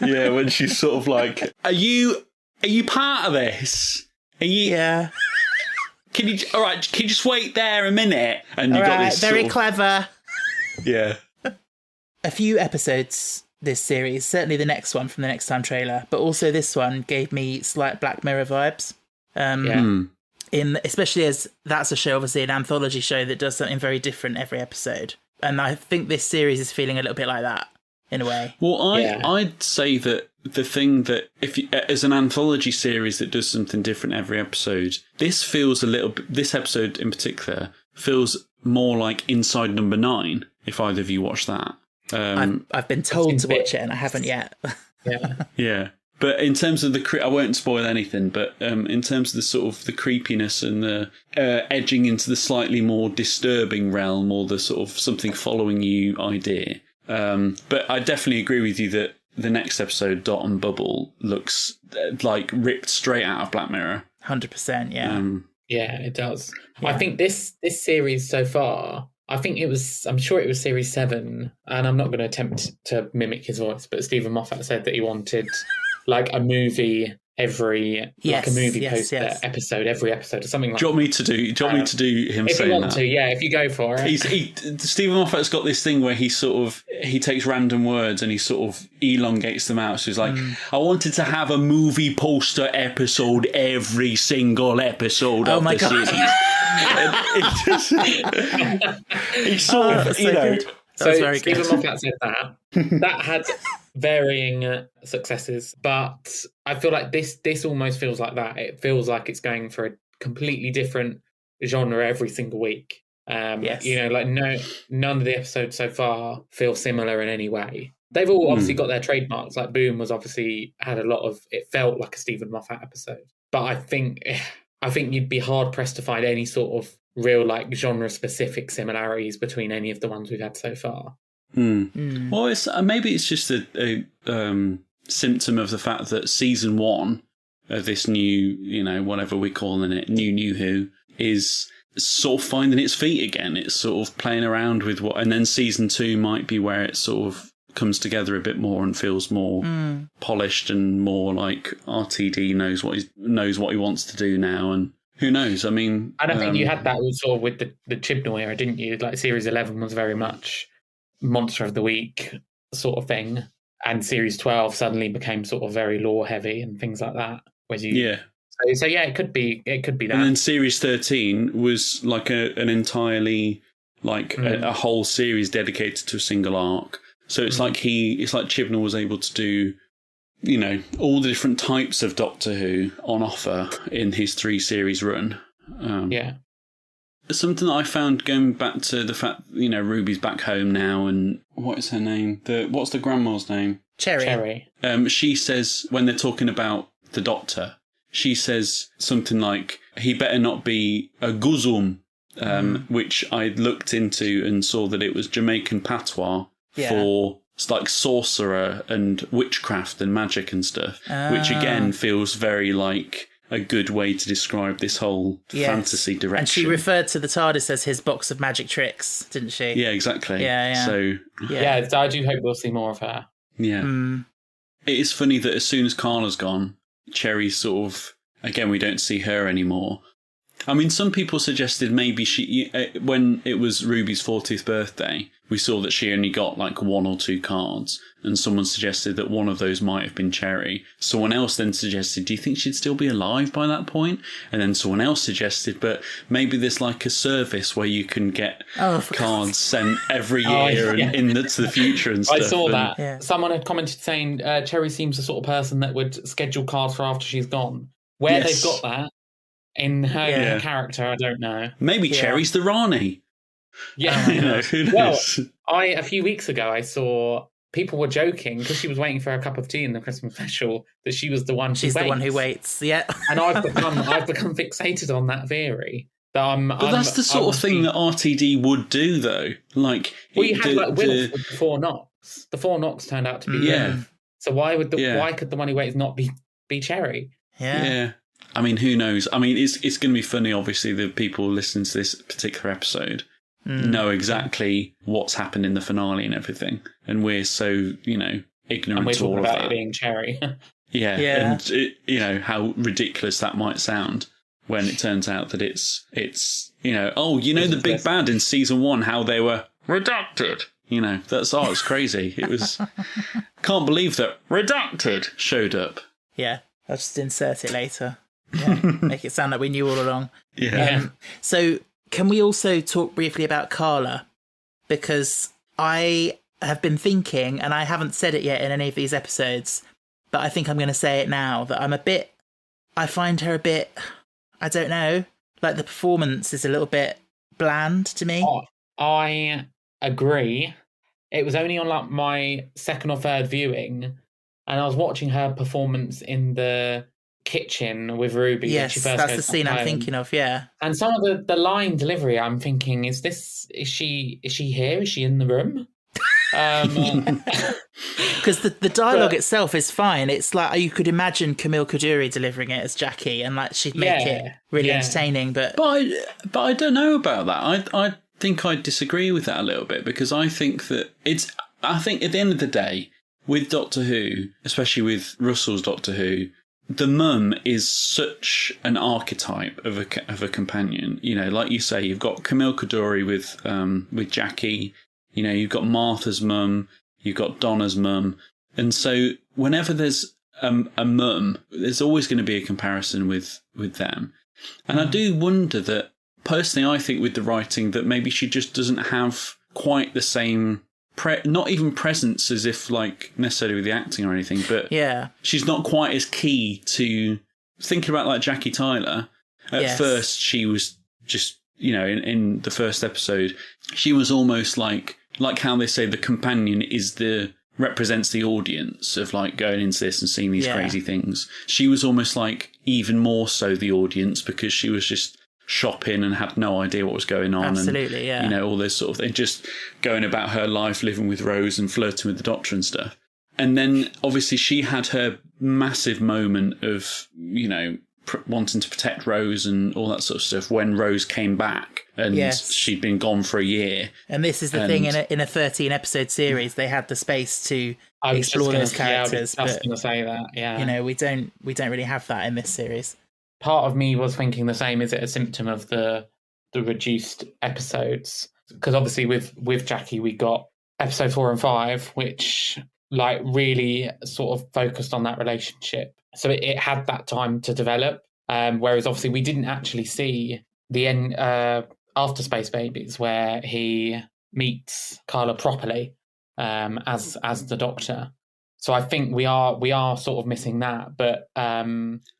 Speaker 4: When she's sort of like, Are you part of this? Are you?
Speaker 2: Yeah.
Speaker 4: Can you just wait there a minute? And you got this
Speaker 2: very clever.
Speaker 4: Yeah.
Speaker 2: A few episodes this series, certainly the next one from the Next Time trailer, but also this one gave me slight Black Mirror vibes. Especially as that's a show, obviously an anthology show that does something very different every episode. And I think this series is feeling a little bit like that, in a way.
Speaker 4: Well, I'd say that the thing that, as an anthology series that does something different every episode, this feels this episode in particular feels more like Inside Number 9, if either of you watch that.
Speaker 2: I've been told to watch it and I haven't yet.
Speaker 4: Yeah. But in terms of I won't spoil anything, but in terms of the sort of the creepiness and the edging into the slightly more disturbing realm, or the sort of something following you idea. But I definitely agree with you that the next episode, Dot and Bubble, looks like ripped straight out of Black Mirror.
Speaker 2: 100%, yeah.
Speaker 3: Yeah, it does. Yeah. I think this series so far, I'm sure it was series 7, and I'm not going to attempt to mimic his voice, but Stephen Moffat said that he wanted like a movie every episode, every episode, or something like that.
Speaker 4: Do you want me to do him saying that? If you want to,
Speaker 3: if you go for it.
Speaker 4: Stephen Moffat's got this thing where he takes random words and he sort of elongates them out. So he's like, I wanted to have a movie poster episode every single episode of the series. He's sort of,
Speaker 2: good.
Speaker 3: So Stephen Moffat said that. That had varying successes, but I feel like this almost feels like that. It feels like it's going for a completely different genre every single week.
Speaker 2: Yes.
Speaker 3: None of the episodes so far feel similar in any way. They've all obviously got their trademarks. Like Boom was obviously had a lot of. It felt like a Stephen Moffat episode, but I think you'd be hard pressed to find any sort of real like genre specific similarities between any of the ones we've had so far.
Speaker 4: Well, it's maybe it's just a symptom of the fact that season 1 of this new, whatever we're calling it, new Who, is sort of finding its feet again. It's sort of playing around with and then season 2 might be where it sort of comes together a bit more and feels more polished and more like RTD knows what he wants to do now. And who knows? I mean,
Speaker 3: I don't think you had that sort of with the Chibnall era, didn't you? Like Series 11 was very much Monster of the Week sort of thing, and Series 12 suddenly became sort of very lore heavy and things like that. So yeah, it could be that.
Speaker 4: And then Series 13 was like an entirely a whole series dedicated to a single arc. So it's like Chibnall was able to do, all the different types of Doctor Who on offer in his 3-series run. Something that I found going back to the fact, Ruby's back home now, and what is her name? What's the grandma's name?
Speaker 2: Cherry.
Speaker 4: She says, when they're talking about the Doctor, she says something like, he better not be a guzum, which I looked into and saw that it was Jamaican patois for like sorcerer and witchcraft and magic and stuff, which again feels very like a good way to describe this whole fantasy direction.
Speaker 2: And she referred to the TARDIS as his box of magic tricks, didn't she?
Speaker 4: Yeah, exactly.
Speaker 2: Yeah.
Speaker 4: So
Speaker 3: I do hope we'll see more of her.
Speaker 4: Yeah. It is funny that as soon as Carla's gone, Cherry sort of, again, we don't see her anymore. I mean, some people suggested maybe when it was Ruby's 40th birthday, we saw that she only got like 1 or 2 cards, and someone suggested that one of those might have been Cherry. Someone else then suggested, do you think she'd still be alive by that point? And then someone else suggested, but maybe there's like a service where you can get cards sent every year and into the future and stuff.
Speaker 3: I saw that. Yeah. Someone had commented saying Cherry seems the sort of person that would schedule cards for after she's gone. Where they've got that in her character, I don't know.
Speaker 4: Maybe Cherry's the Rani.
Speaker 3: Yeah.
Speaker 4: Who knows?
Speaker 3: Well, a few weeks ago, I saw people were joking because she was waiting for a cup of tea in the Christmas special that she was the one.
Speaker 2: She's the one who waits. Yeah.
Speaker 3: And I've become fixated on that theory.
Speaker 4: But that's the sort of thing that RTD would do, though. Like,
Speaker 3: you had Wilf with the 4 knocks. The 4 knocks turned out to be So why could the one who waits not be Cherry?
Speaker 2: Yeah.
Speaker 4: I mean, who knows? I mean, it's going to be funny, obviously, the people listening to this particular episode know exactly what's happened in the finale and everything. And we're so, ignorant
Speaker 3: and we're
Speaker 4: to all
Speaker 3: talking
Speaker 4: of
Speaker 3: about
Speaker 4: that.
Speaker 3: it being Cherry.
Speaker 4: And, how ridiculous that might sound when it turns out that it's the big bad in season 1, how they were redacted. It's crazy. It was, can't believe that redacted showed up.
Speaker 2: Yeah, I'll just insert it later. Yeah, make it sound like we knew all along.
Speaker 4: Yeah.
Speaker 2: So can we also talk briefly about Carla? Because I have been thinking, and I haven't said it yet in any of these episodes, but I think I'm going to say it now, that I find her a bit, I don't know, like the performance is a little bit bland to me.
Speaker 3: Oh, I agree. It was only on like my 2nd or 3rd viewing, and I was watching her performance in the kitchen with Ruby.
Speaker 2: Yes,
Speaker 3: when she first
Speaker 2: that's
Speaker 3: goes
Speaker 2: the scene I'm thinking of, yeah.
Speaker 3: And some of the line delivery, I'm thinking, is she here? Is she in the room?
Speaker 2: Because the dialogue itself is fine. It's like you could imagine Camille Kaduri delivering it as Jackie, and like she'd make it really entertaining. But
Speaker 4: I don't know about that. I think I disagree with that a little bit, because I think that I think at the end of the day, with Doctor Who, especially with Russell's Doctor Who, the mum is such an archetype of a companion. Like you say, you've got Camille Kaduri with Jackie. You've got Martha's mum, you've got Donna's mum, and so whenever there's a mum, there's always going to be a comparison with them. And I do wonder that personally, I think with the writing that maybe she just doesn't have quite the same. Not even presence as if like necessarily with the acting or anything, but she's not quite as key to thinking about like Jackie Tyler. At first, she was just, in the first episode, she was almost like how they say the companion represents the audience of like going into this and seeing these crazy things. She was almost like even more so the audience, because she was just shopping and had no idea what was going on.
Speaker 2: Absolutely,
Speaker 4: and, you know, all this sort of thing, just going about her life, living with Rose and flirting with the Doctor and stuff. And then obviously she had her massive moment of, you know, wanting to protect Rose and all that sort of stuff when Rose came back and she'd been gone for a year.
Speaker 2: And this is the thing, in a 13 episode series, they had the space to explore those characters.
Speaker 3: I was going to say that,
Speaker 2: you know, we don't really have that in this series.
Speaker 3: Part of me was thinking the same. Is it a symptom of the reduced episodes? Because obviously with Jackie, we got episode 4 and 5, which like really sort of focused on that relationship. So it had that time to develop. Whereas obviously we didn't actually see the end after Space Babies, where he meets Carla properly as the Doctor. So I think we are sort of missing that. But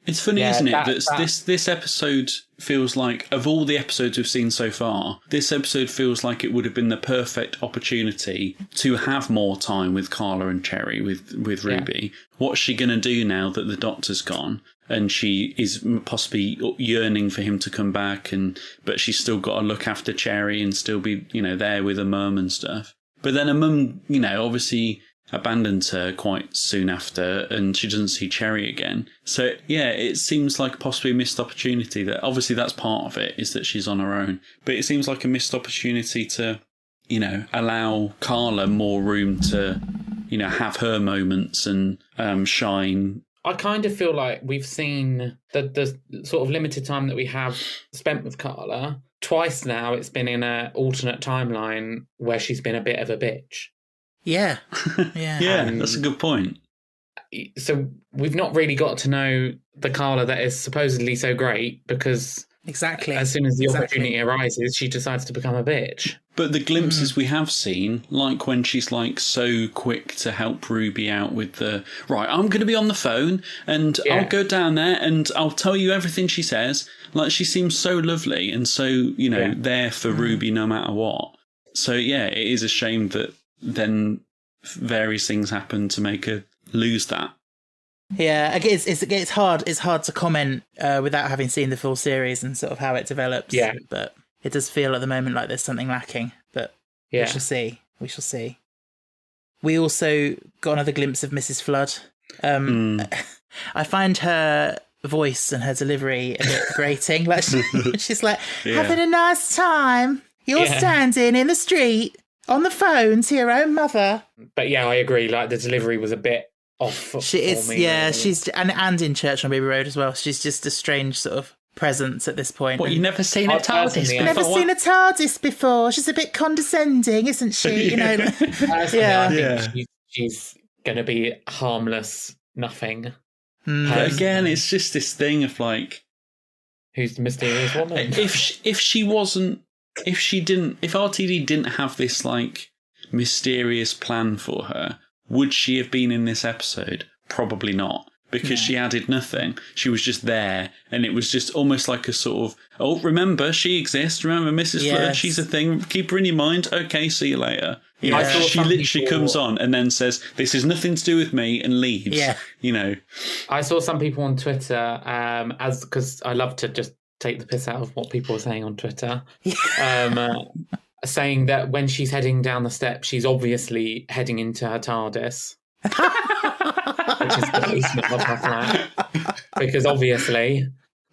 Speaker 4: it's funny, isn't it, that this episode feels like, of all the episodes we've seen so far, this episode feels like it would have been the perfect opportunity to have more time with Carla and Cherry, with Ruby. What's she going to do now that the Doctor's gone? And she is possibly yearning for him to come back, but she's still got to look after Cherry and still be, you know, there with her mum and stuff. But then her mum, you know, obviously abandoned her quite soon after, and she doesn't see Cherry again. So yeah, it seems like possibly a missed opportunity. That obviously that's part of it, is that she's on her own, but it seems like a missed opportunity to, you know, allow Carla more room to, you know, have her moments and shine.
Speaker 3: I kind of feel like we've seen the sort of limited time that we have spent with Carla. Twice now it's been in an alternate timeline where she's been a bit of a bitch.
Speaker 2: Yeah.
Speaker 4: Yeah, that's a good point.
Speaker 3: So we've not really got to know the Carla that is supposedly so great, because as soon as the opportunity arises, she decides to become a bitch.
Speaker 4: But the glimpses we have seen, like when she's like so quick to help Ruby out with the, right, I'm going to be on the phone and I'll go down there and I'll tell you everything she says. Like, she seems so lovely and so, you know, there for Ruby no matter what. So yeah, it is a shame that then various things happen to make her lose that.
Speaker 2: Yeah, it's hard. It's hard to comment without having seen the full series and sort of how it develops. Yeah, but it does feel at the moment like there's something lacking. But we shall see. We shall see. We also got another glimpse of Mrs. Flood. I find her voice and her delivery a bit grating. Like she's like, having a nice time. You're standing in the street on the phone to your own mother.
Speaker 3: But yeah, I agree. Like, the delivery was a bit off.
Speaker 2: She is,
Speaker 3: for me, really.
Speaker 2: She's and in Church on Baby Road as well. She's just a strange sort of presence at this point.
Speaker 4: What, you've never seen a TARDIS?
Speaker 2: Never seen a TARDIS before. She's a bit condescending, isn't she? You know.
Speaker 3: I think she's going to be harmless, nothing.
Speaker 4: But again, it's just this thing of like,
Speaker 3: who's the mysterious woman?
Speaker 4: If RTD didn't have this like mysterious plan for her, would she have been in this episode? Probably not, because she added nothing. She was just there, and it was just almost like a sort of, remember, she exists. Remember, Mrs. Flood, she's a thing. Keep her in your mind. Okay, see you later. You know, she literally comes on and then says, "This has nothing to do with me," and leaves.
Speaker 2: Yeah,
Speaker 4: you know.
Speaker 3: I saw some people on Twitter, because I love to just take the piss out of what people are saying on Twitter, saying that when she's heading down the steps, she's obviously heading into her TARDIS, which is the basement of her flat. Because obviously,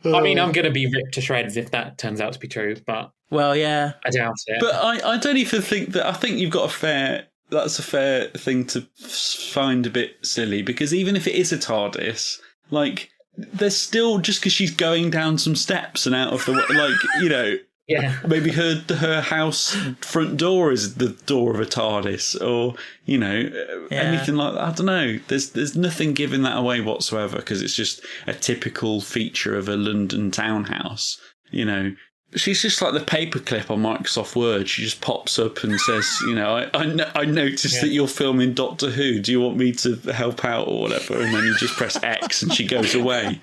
Speaker 3: I mean, I'm going to be ripped to shreds if that turns out to be true, but
Speaker 2: I
Speaker 3: doubt it.
Speaker 4: But I don't even think that. I think you've got that's a fair thing to find a bit silly, because even if it is a TARDIS, like, there's still, just because she's going down some steps and out of the, like, you know, maybe her house front door is the door of a TARDIS, or, you know, anything like that. I don't know. There's nothing giving that away whatsoever, because it's just a typical feature of a London townhouse, you know. She's just like the paperclip on Microsoft Word. She just pops up and says, you know, I noticed that you're filming Doctor Who. Do you want me to help out or whatever? And then you just press X and she goes away.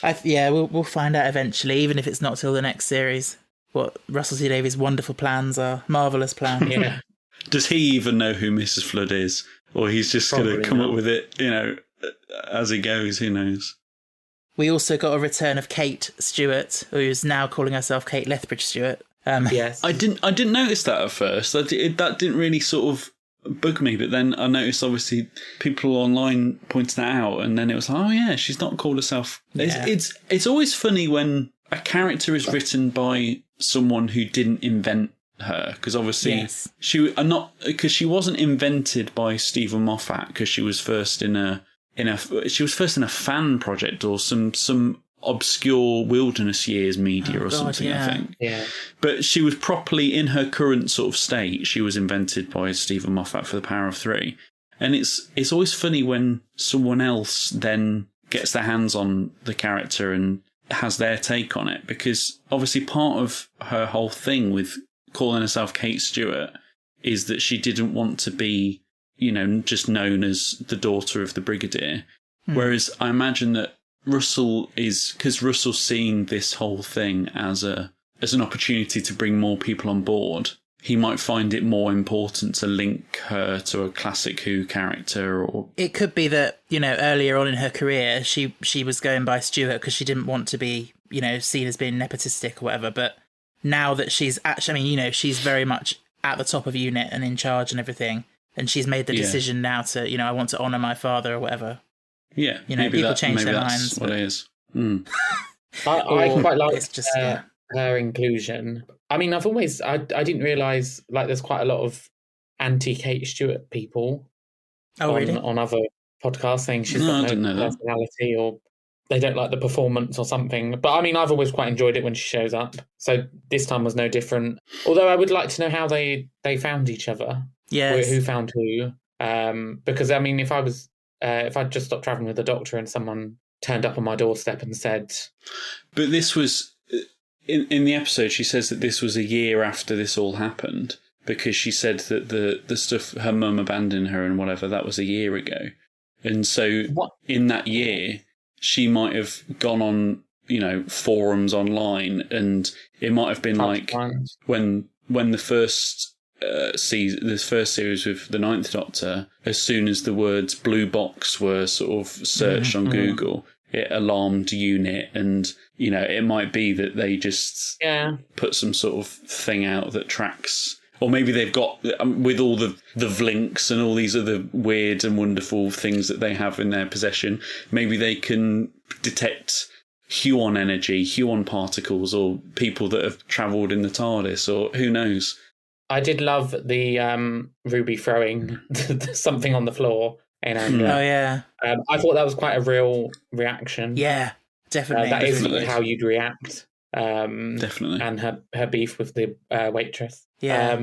Speaker 2: We'll find out eventually, even if it's not till the next series, what Russell T Davies' wonderful plans are. Marvellous plans.
Speaker 3: Yeah.
Speaker 4: Does he even know who Mrs. Flood is? Or he's just going to come up with it, you know, as he goes? Who knows?
Speaker 2: We also got a return of Kate Stewart, who's now calling herself Kate Lethbridge Stewart.
Speaker 3: Yes,
Speaker 4: I didn't notice that at first. That didn't really sort of bug me, but then I noticed obviously people online pointed that out, and then it was like, oh yeah, she's not called herself.
Speaker 2: Yeah.
Speaker 4: It's always funny when a character is written by someone who didn't invent her, because obviously she wasn't invented by Stephen Moffat, because she was first in a fan project or some obscure Wilderness Years media something, I think.
Speaker 3: Yeah.
Speaker 4: But she was properly, in her current sort of state, she was invented by Stephen Moffat for The Power of Three. And it's always funny when someone else then gets their hands on the character and has their take on it, because obviously part of her whole thing with calling herself Kate Stewart is that she didn't want to be, just known as the daughter of the Brigadier. Whereas I imagine that Russell is, because Russell's seeing this whole thing as an opportunity to bring more people on board, he might find it more important to link her to a classic Who character. Or
Speaker 2: it could be that, earlier on in her career, she was going by Stewart because she didn't want to be, seen as being nepotistic or whatever. But now that she's actually, she's very much at the top of unit and in charge and everything, and she's made the decision now to, I want to honour my father or whatever.
Speaker 4: Yeah,
Speaker 2: people change their minds.
Speaker 4: What it is.
Speaker 3: I quite like
Speaker 2: it's just,
Speaker 3: her inclusion. I mean, I didn't realise, there's quite a lot of anti-Kate Stewart people on other podcasts saying she's got no personality or they don't like the performance or something. But I mean, I've always quite enjoyed it when she shows up. So this time was no different. Although I would like to know how they found each other.
Speaker 2: Yes.
Speaker 3: Who found who. Because, I mean, if I'd just stopped travelling with the Doctor and someone turned up on my doorstep and said...
Speaker 4: But this was... In the episode, she says that this was a year after this all happened, because she said that the stuff, her mum abandoned her and whatever, that was a year ago. And so in that year, she might have gone on, forums online, and it might have been when the first... this first series with the Ninth Doctor, as soon as the words blue box were sort of searched on Google, it alarmed UNIT, and it might be that they just put some sort of thing out that tracks, or maybe they've got, with all the Vlinks and all these other weird and wonderful things that they have in their possession, maybe they can detect Huon energy, Huon particles, or people that have travelled in the TARDIS, or who knows.
Speaker 3: I did love the Ruby throwing something on the floor in anger.
Speaker 2: Oh, yeah.
Speaker 3: I thought that was quite a real reaction.
Speaker 2: Yeah, definitely.
Speaker 3: That is how you'd react.
Speaker 4: Definitely.
Speaker 3: And her beef with the waitress.
Speaker 2: Yeah.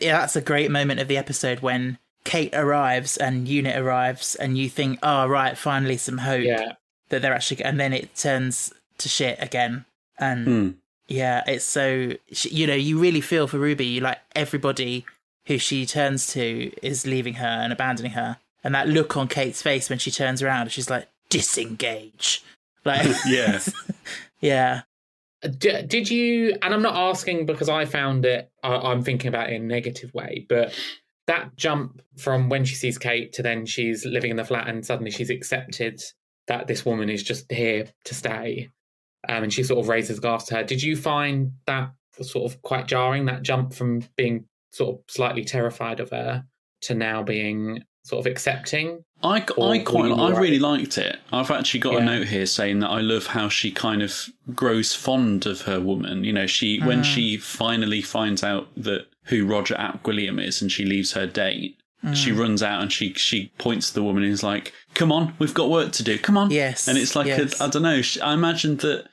Speaker 2: That's a great moment of the episode when Kate arrives and UNIT arrives and you think, oh, right, finally some hope that they're actually... And then it turns to shit again. And... Yeah, it's so, you really feel for Ruby. You everybody who she turns to is leaving her and abandoning her. And that look on Kate's face when she turns around and she's like, disengage.
Speaker 4: Yeah.
Speaker 2: Yeah.
Speaker 3: Did you, and I'm not asking because I found it, I'm thinking about it in a negative way, but that jump from when she sees Kate to then she's living in the flat and suddenly she's accepted that this woman is just here to stay. And she sort of raises a glass to her. Did you find that sort of quite jarring, that jump from being sort of slightly terrified of her to now being sort of accepting?
Speaker 4: I really liked it. I've actually got a note here saying that I love how she kind of grows fond of her woman. When she finally finds out that who Roger Ap William is and she leaves her date, she runs out and she points to the woman and is like, come on, we've got work to do. Come on.
Speaker 2: Yes.
Speaker 4: And it's like, I don't know. I imagine that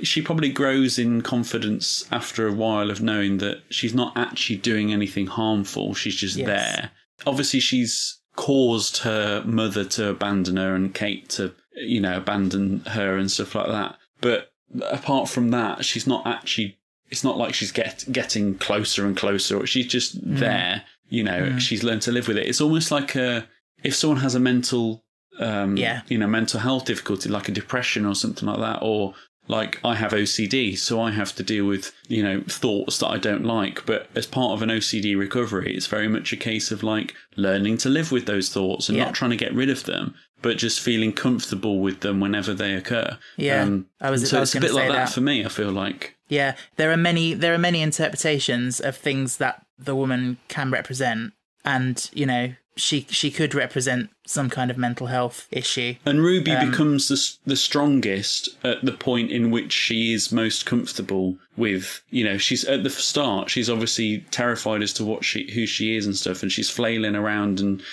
Speaker 4: she probably grows in confidence after a while of knowing that she's not actually doing anything harmful. She's just there. Obviously, she's caused her mother to abandon her and Kate to, abandon her and stuff like that. But apart from that, she's not actually... It's not like she's getting closer and closer. She's just there. She's learned to live with it. It's almost like if someone has a mental, mental health difficulty, like a depression or something like that, or like I have OCD, so I have to deal with, thoughts that I don't like. But as part of an OCD recovery, it's very much a case of learning to live with those thoughts and not trying to get rid of them, but just feeling comfortable with them whenever they occur.
Speaker 2: Yeah,
Speaker 4: it's a bit like that for me, I feel like.
Speaker 2: Yeah, there are many interpretations of things that the woman can represent, and she could represent some kind of mental health issue.
Speaker 4: And Ruby becomes the strongest at the point in which she is most comfortable with, she's at the start, she's obviously terrified as to who she is and stuff, and she's flailing around and,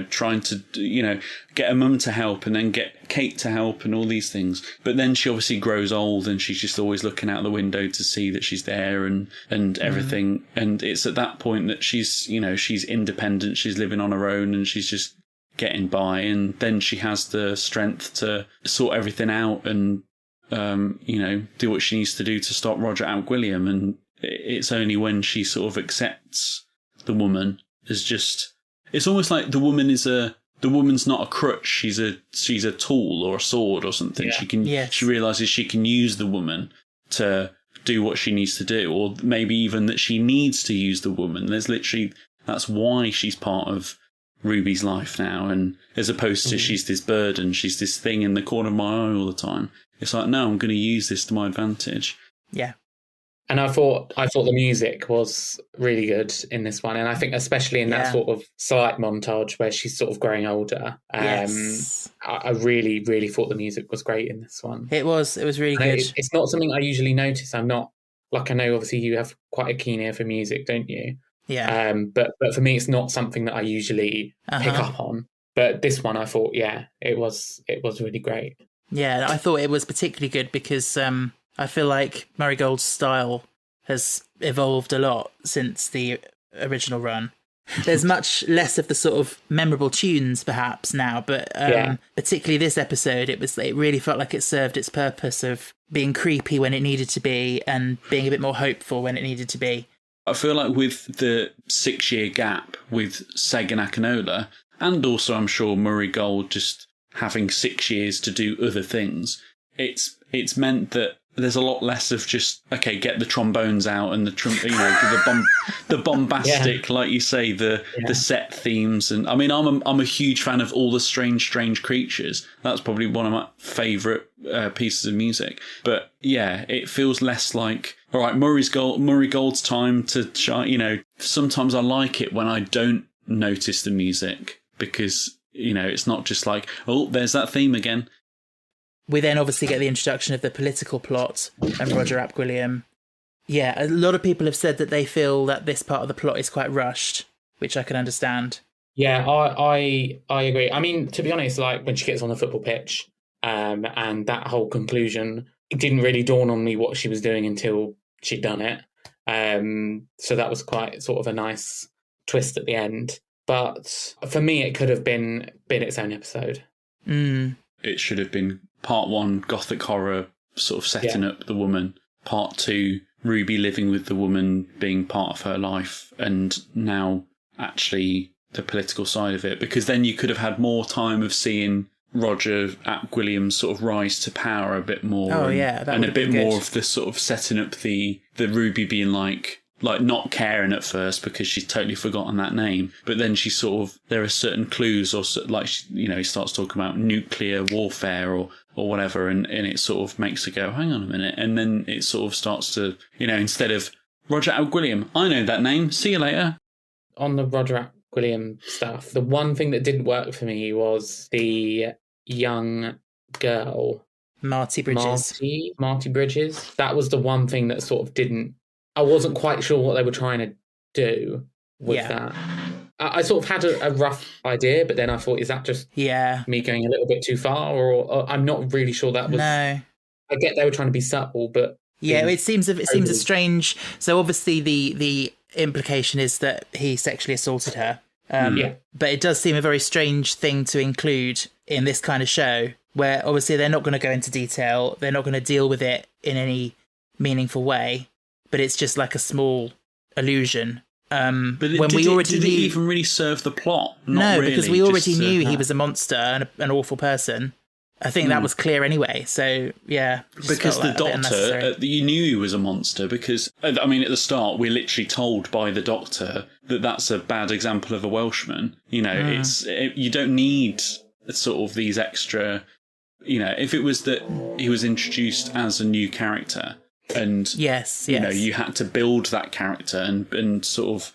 Speaker 4: trying to, get her mum to help and then get Kate to help and all these things. But then she obviously grows old and she's just always looking out the window to see that she's there and everything. And it's at that point that she's independent, she's living on her own and she's just getting by. And then she has the strength to sort everything out and, do what she needs to do to stop Roger Abt-Gwilliam. And it's only when she sort of accepts the woman as just, it's almost like the woman's not a crutch. She's a tool or a sword or something.
Speaker 3: Yeah.
Speaker 4: She realizes she can use the woman to do what she needs to do, or maybe even that she needs to use the woman. That's why she's part of Ruby's life now, and as opposed to she's this burden, she's this thing in the corner of my eye all the time. It's like, no, I'm going to use this to my advantage.
Speaker 2: Yeah.
Speaker 3: And I thought the music was really good in this one, and I think especially in that sort of slight montage where she's sort of growing older. I really, really thought the music was great in this one.
Speaker 2: It was really good.
Speaker 3: It's not something I usually notice. I'm not, like, I know obviously you have quite a keen ear for music, don't you?
Speaker 2: Yeah.
Speaker 3: But for me, it's not something that I usually pick up on. But this one, I thought, it was really great.
Speaker 2: Yeah, I thought it was particularly good because I feel like Murray Gold's style has evolved a lot since the original run. There's much less of the sort of memorable tunes, perhaps, now, but particularly this episode, it really felt like it served its purpose of being creepy when it needed to be and being a bit more hopeful when it needed to be.
Speaker 4: I feel like with the 6-year gap with Seg and Akinola, and also I'm sure Murray Gold just having 6 years to do other things, it's meant that there's a lot less of just, okay, get the trombones out and the bombastic, like you say, the set themes. And I mean, I'm a huge fan of all the strange creatures. That's probably one of my favourite pieces of music. But yeah, it feels less like, all right, Murray Gold's time to shine. Sometimes I like it when I don't notice the music because, it's not just like, oh, there's that theme again.
Speaker 2: We then obviously get the introduction of the political plot and Roger Abt-Gwilliam. Yeah, a lot of people have said that they feel that this part of the plot is quite rushed, which I can understand.
Speaker 3: Yeah, I agree. I mean, to be honest, like when she gets on the football pitch and that whole conclusion, it didn't really dawn on me what she was doing until she'd done it. So that was quite sort of a nice twist at the end. But for me, it could have been its own episode.
Speaker 4: It should have been part 1, gothic horror, sort of setting up the woman. Part 2, Ruby living with the woman, being part of her life. And now, actually, the political side of it. Because then you could have had more time of seeing Roger Abt-Gwilliam's sort of rise to power a bit more.
Speaker 2: Oh, that
Speaker 4: and a bit more
Speaker 2: good.
Speaker 4: of the sort of setting up the Ruby being like not caring at first because she's totally forgotten that name, but then she sort of, there are certain clues or he starts talking about nuclear warfare or whatever, and it sort of makes her go, hang on a minute, and then it sort of starts to, instead of Roger Abt-Gwilliam, I know that name, see you later.
Speaker 3: On the Roger Abt-Gwilliam stuff, the one thing that didn't work for me was the young girl,
Speaker 2: Marty Bridges.
Speaker 3: Marty Bridges. That was the one thing that sort of didn't. I wasn't quite sure what they were trying to do with that. I sort of had a rough idea, but then I thought, is that just me going a little bit too far? Or I'm not really sure that was... No. I get they were trying to be subtle, but...
Speaker 2: Yeah, it seems a strange... So obviously the implication is that he sexually assaulted her. But it does seem a very strange thing to include in this kind of show, where obviously they're not going to go into detail, they're not going to deal with it in any meaningful way, but it's just like a small allusion. But
Speaker 4: did it even really serve the plot?
Speaker 2: No, because we already knew he was a monster and an awful person. I think that was clear anyway. So, yeah.
Speaker 4: Because the doctor, you knew he was a monster because, I mean, at the start, we're literally told by the doctor that that's a bad example of a Welshman. You know, you don't need sort of these extra, if it was that he was introduced as a new character and you had to build that character and sort of,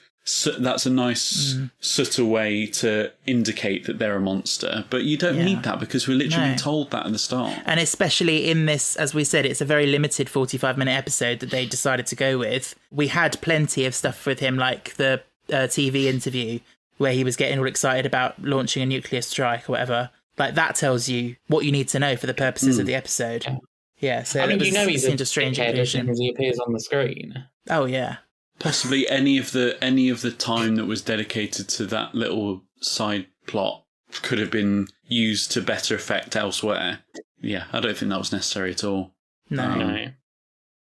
Speaker 4: that's a nice subtle way to indicate that they're a monster, but you don't need that because we're literally told that at the start.
Speaker 2: And especially in this, as we said, it's a very limited 45-minute episode that they decided to go with. We had plenty of stuff with him, like the TV interview where he was getting all excited about launching a nuclear strike or whatever. Like, that tells you what you need to know for the purposes of the episode. Yeah, so
Speaker 3: I mean, he's
Speaker 2: a strange inclusion
Speaker 3: as he appears on the screen.
Speaker 2: Oh yeah.
Speaker 4: Possibly any of the time that was dedicated to that little side plot could have been used to better effect elsewhere. Yeah, I don't think that was necessary at all.
Speaker 2: No.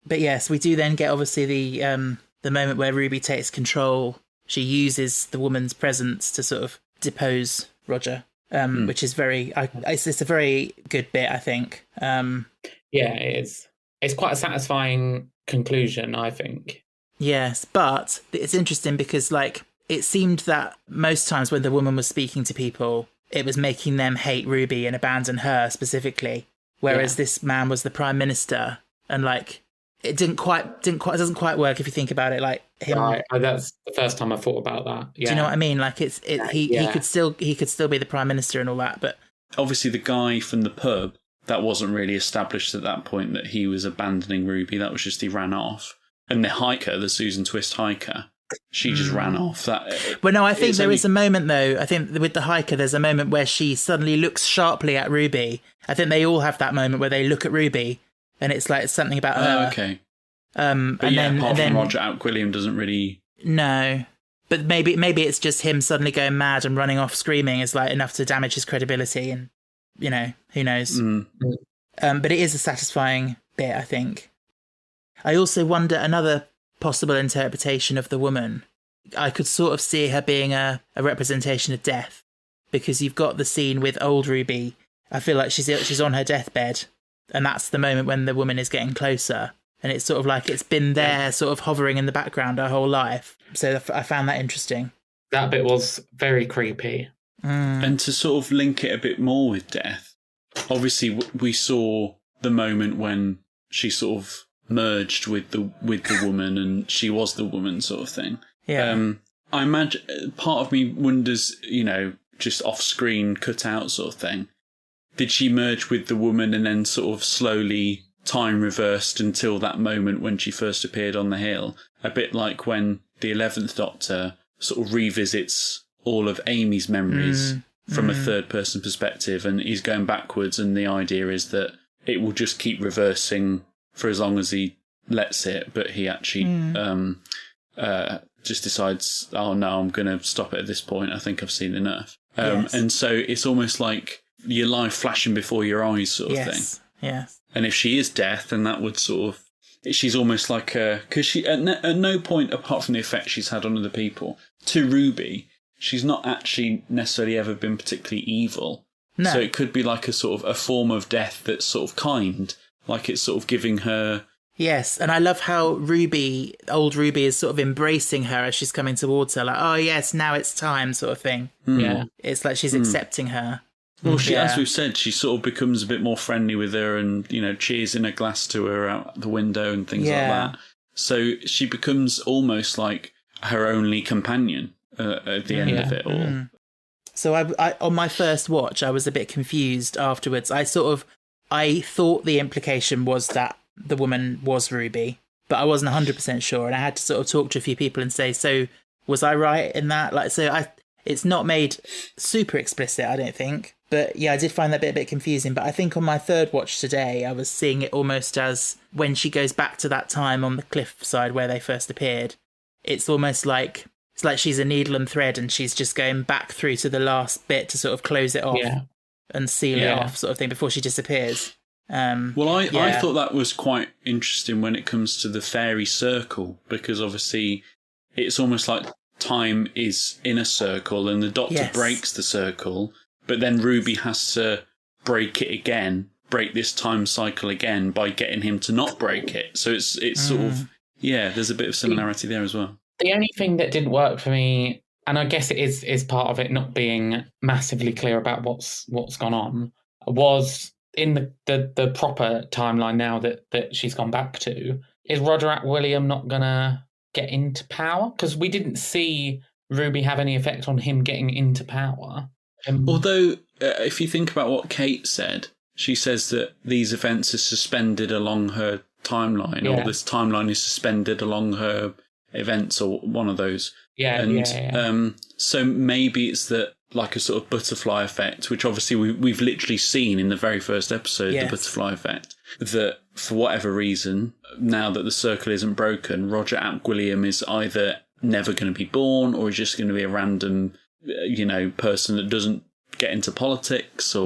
Speaker 2: But yes, we do then get obviously the moment where Ruby takes control. She uses the woman's presence to sort of depose Roger, which is it's a very good bit, I think.
Speaker 3: Yeah, it is. It's quite a satisfying conclusion, I think.
Speaker 2: Yes, but it's interesting because, like, it seemed that most times when the woman was speaking to people, it was making them hate Ruby and abandon her specifically. Whereas this man was the prime minister, and like, it doesn't quite work if you think about it. Like him,
Speaker 3: that's the first time I thought about that. Yeah.
Speaker 2: Do you know what I mean? Like, he could still be the prime minister and all that, but
Speaker 4: obviously the guy from the pub, that wasn't really established at that point that he was abandoning Ruby. That was just he ran off. And the hiker, the Susan Twist hiker, she just ran off.
Speaker 2: Well, no, I think there is a moment, though. I think with the hiker, there's a moment where she suddenly looks sharply at Ruby. I think they all have that moment where they look at Ruby, and it's like something about her.
Speaker 4: Oh, okay. But apart from Roger Alquilliam doesn't really...
Speaker 2: No. But maybe it's just him suddenly going mad and running off screaming is like enough to damage his credibility, and, who knows. But it is a satisfying bit, I think. I also wonder another possible interpretation of the woman. I could sort of see her being a representation of death, because you've got the scene with old Ruby. I feel like she's on her deathbed, and that's the moment when the woman is getting closer, and it's sort of like it's been there, sort of hovering in the background her whole life. So I found that interesting.
Speaker 3: That bit was very creepy.
Speaker 4: And to sort of link it a bit more with death, obviously we saw the moment when she sort of merged with the woman and she was the woman, sort of thing.
Speaker 2: Yeah.
Speaker 4: I imagine part of me wonders, just off screen cut out sort of thing. Did she merge with the woman and then sort of slowly time reversed until that moment when she first appeared on the hill? A bit like when the 11th Doctor sort of revisits all of Amy's memories from a third person perspective, and he's going backwards, and the idea is that it will just keep reversing for as long as he lets it, but he actually just decides, oh no, I'm going to stop it at this point. I think I've seen enough. And so it's almost like your life flashing before your eyes sort of thing.
Speaker 2: Yes.
Speaker 4: And if she is death, then that would sort of... She's almost like because she, at no point, apart from the effect she's had on other people, to Ruby, she's not actually necessarily ever been particularly evil.
Speaker 2: No.
Speaker 4: So it could be like a sort of a form of death that's sort of kind. Like it's sort of giving her...
Speaker 2: Yes, and I love how old Ruby is sort of embracing her as she's coming towards her, like, oh yes, now it's time, sort of thing.
Speaker 3: Yeah.
Speaker 2: It's like she's accepting her.
Speaker 4: Well, as we've said, she sort of becomes a bit more friendly with her and, cheers in a glass to her out the window and things like that. So she becomes almost like her only companion at the end of it all.
Speaker 2: So I on my first watch, I was a bit confused afterwards. I thought the implication was that the woman was Ruby, but I wasn't 100% sure, and I had to sort of talk to a few people and say, so was I right in that? Like, so it's not made super explicit, I don't think, but yeah, I did find that bit a bit confusing. But I think on my third watch today, I was seeing it almost as when she goes back to that time on the cliff side where they first appeared. It's almost like she's a needle and thread, and she's just going back through to the last bit to sort of close it off. And seal it off, sort of thing, before she disappears.
Speaker 4: I thought that was quite interesting when it comes to the fairy circle, because obviously it's almost like time is in a circle and the Doctor breaks the circle, but then Ruby has to break this time cycle again by getting him to not break it. So it's sort of, there's a bit of similarity there as well.
Speaker 3: The only thing that didn't work for me and I guess it is part of it not being massively clear about what's gone on, was in the proper timeline now that she's gone back to. Is Roderick William not gonna get into power? Because we didn't see Ruby have any effect on him getting into power.
Speaker 4: Although, if you think about what Kate said, she says that these events are suspended along her timeline, or this timeline is suspended along her events, or one of those. So maybe it's that, like a sort of butterfly effect, which obviously we've literally seen in the very first episode, the butterfly effect, that for whatever reason, now that the circle isn't broken, Roger Ap Gwilliam is either never going to be born, or is just going to be a random, person that doesn't get into politics, or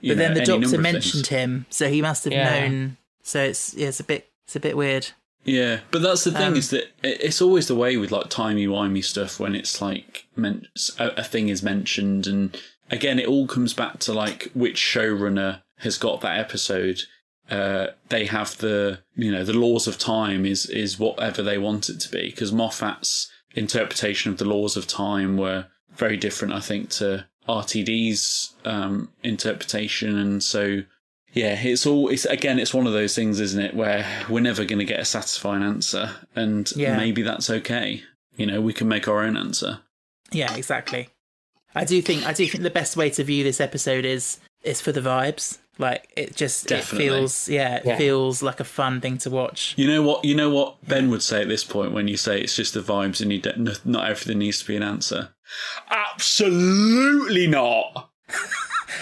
Speaker 2: but then the Doctor mentioned him, so he must have known. So it's a bit weird.
Speaker 4: Yeah, but that's the thing, is that it's always the way with like timey-wimey stuff when it's like a thing is mentioned, and again it all comes back to like which showrunner has got that episode. They have the laws of time is whatever they want it to be, because Moffat's interpretation of the laws of time were very different, I think, to RTD's interpretation, and so it's one of those things, isn't it, where we're never going to get a satisfying answer, and maybe that's okay. We can make our own answer.
Speaker 2: Yeah, exactly. I do think the best way to view this episode is for the vibes. Like it feels like a fun thing to watch.
Speaker 4: You know what Ben would say at this point when you say it's just the vibes and not everything needs to be an answer. Absolutely not.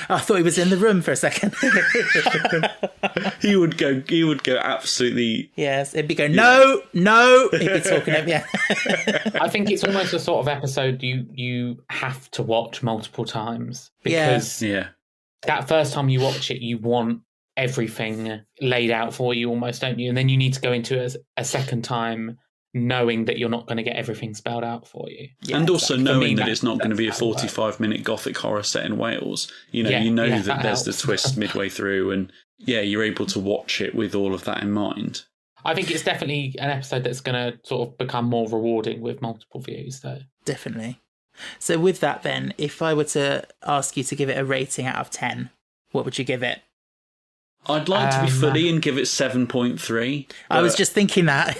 Speaker 2: I thought he was in the room for a second.
Speaker 4: He would go absolutely.
Speaker 2: Yes, it'd be going no. He'd be talking over. Yeah.
Speaker 3: I think it's almost the sort of episode you have to watch multiple times, because that first time you watch it, you want everything laid out for you almost, don't you? And then you need to go into it a second time knowing that you're not going to get everything spelled out for you.
Speaker 4: Yeah, and also knowing that it's not going to be a 45-minute gothic horror set in Wales. That there's the twist midway through, and you're able to watch it with all of that in mind.
Speaker 3: I think it's definitely an episode that's going to sort of become more rewarding with multiple views, though.
Speaker 2: Definitely. So with that then, if I were to ask you to give it a rating out of 10, what would you give it?
Speaker 4: I'd like to be funny and give it 7.3.
Speaker 2: I was just thinking that.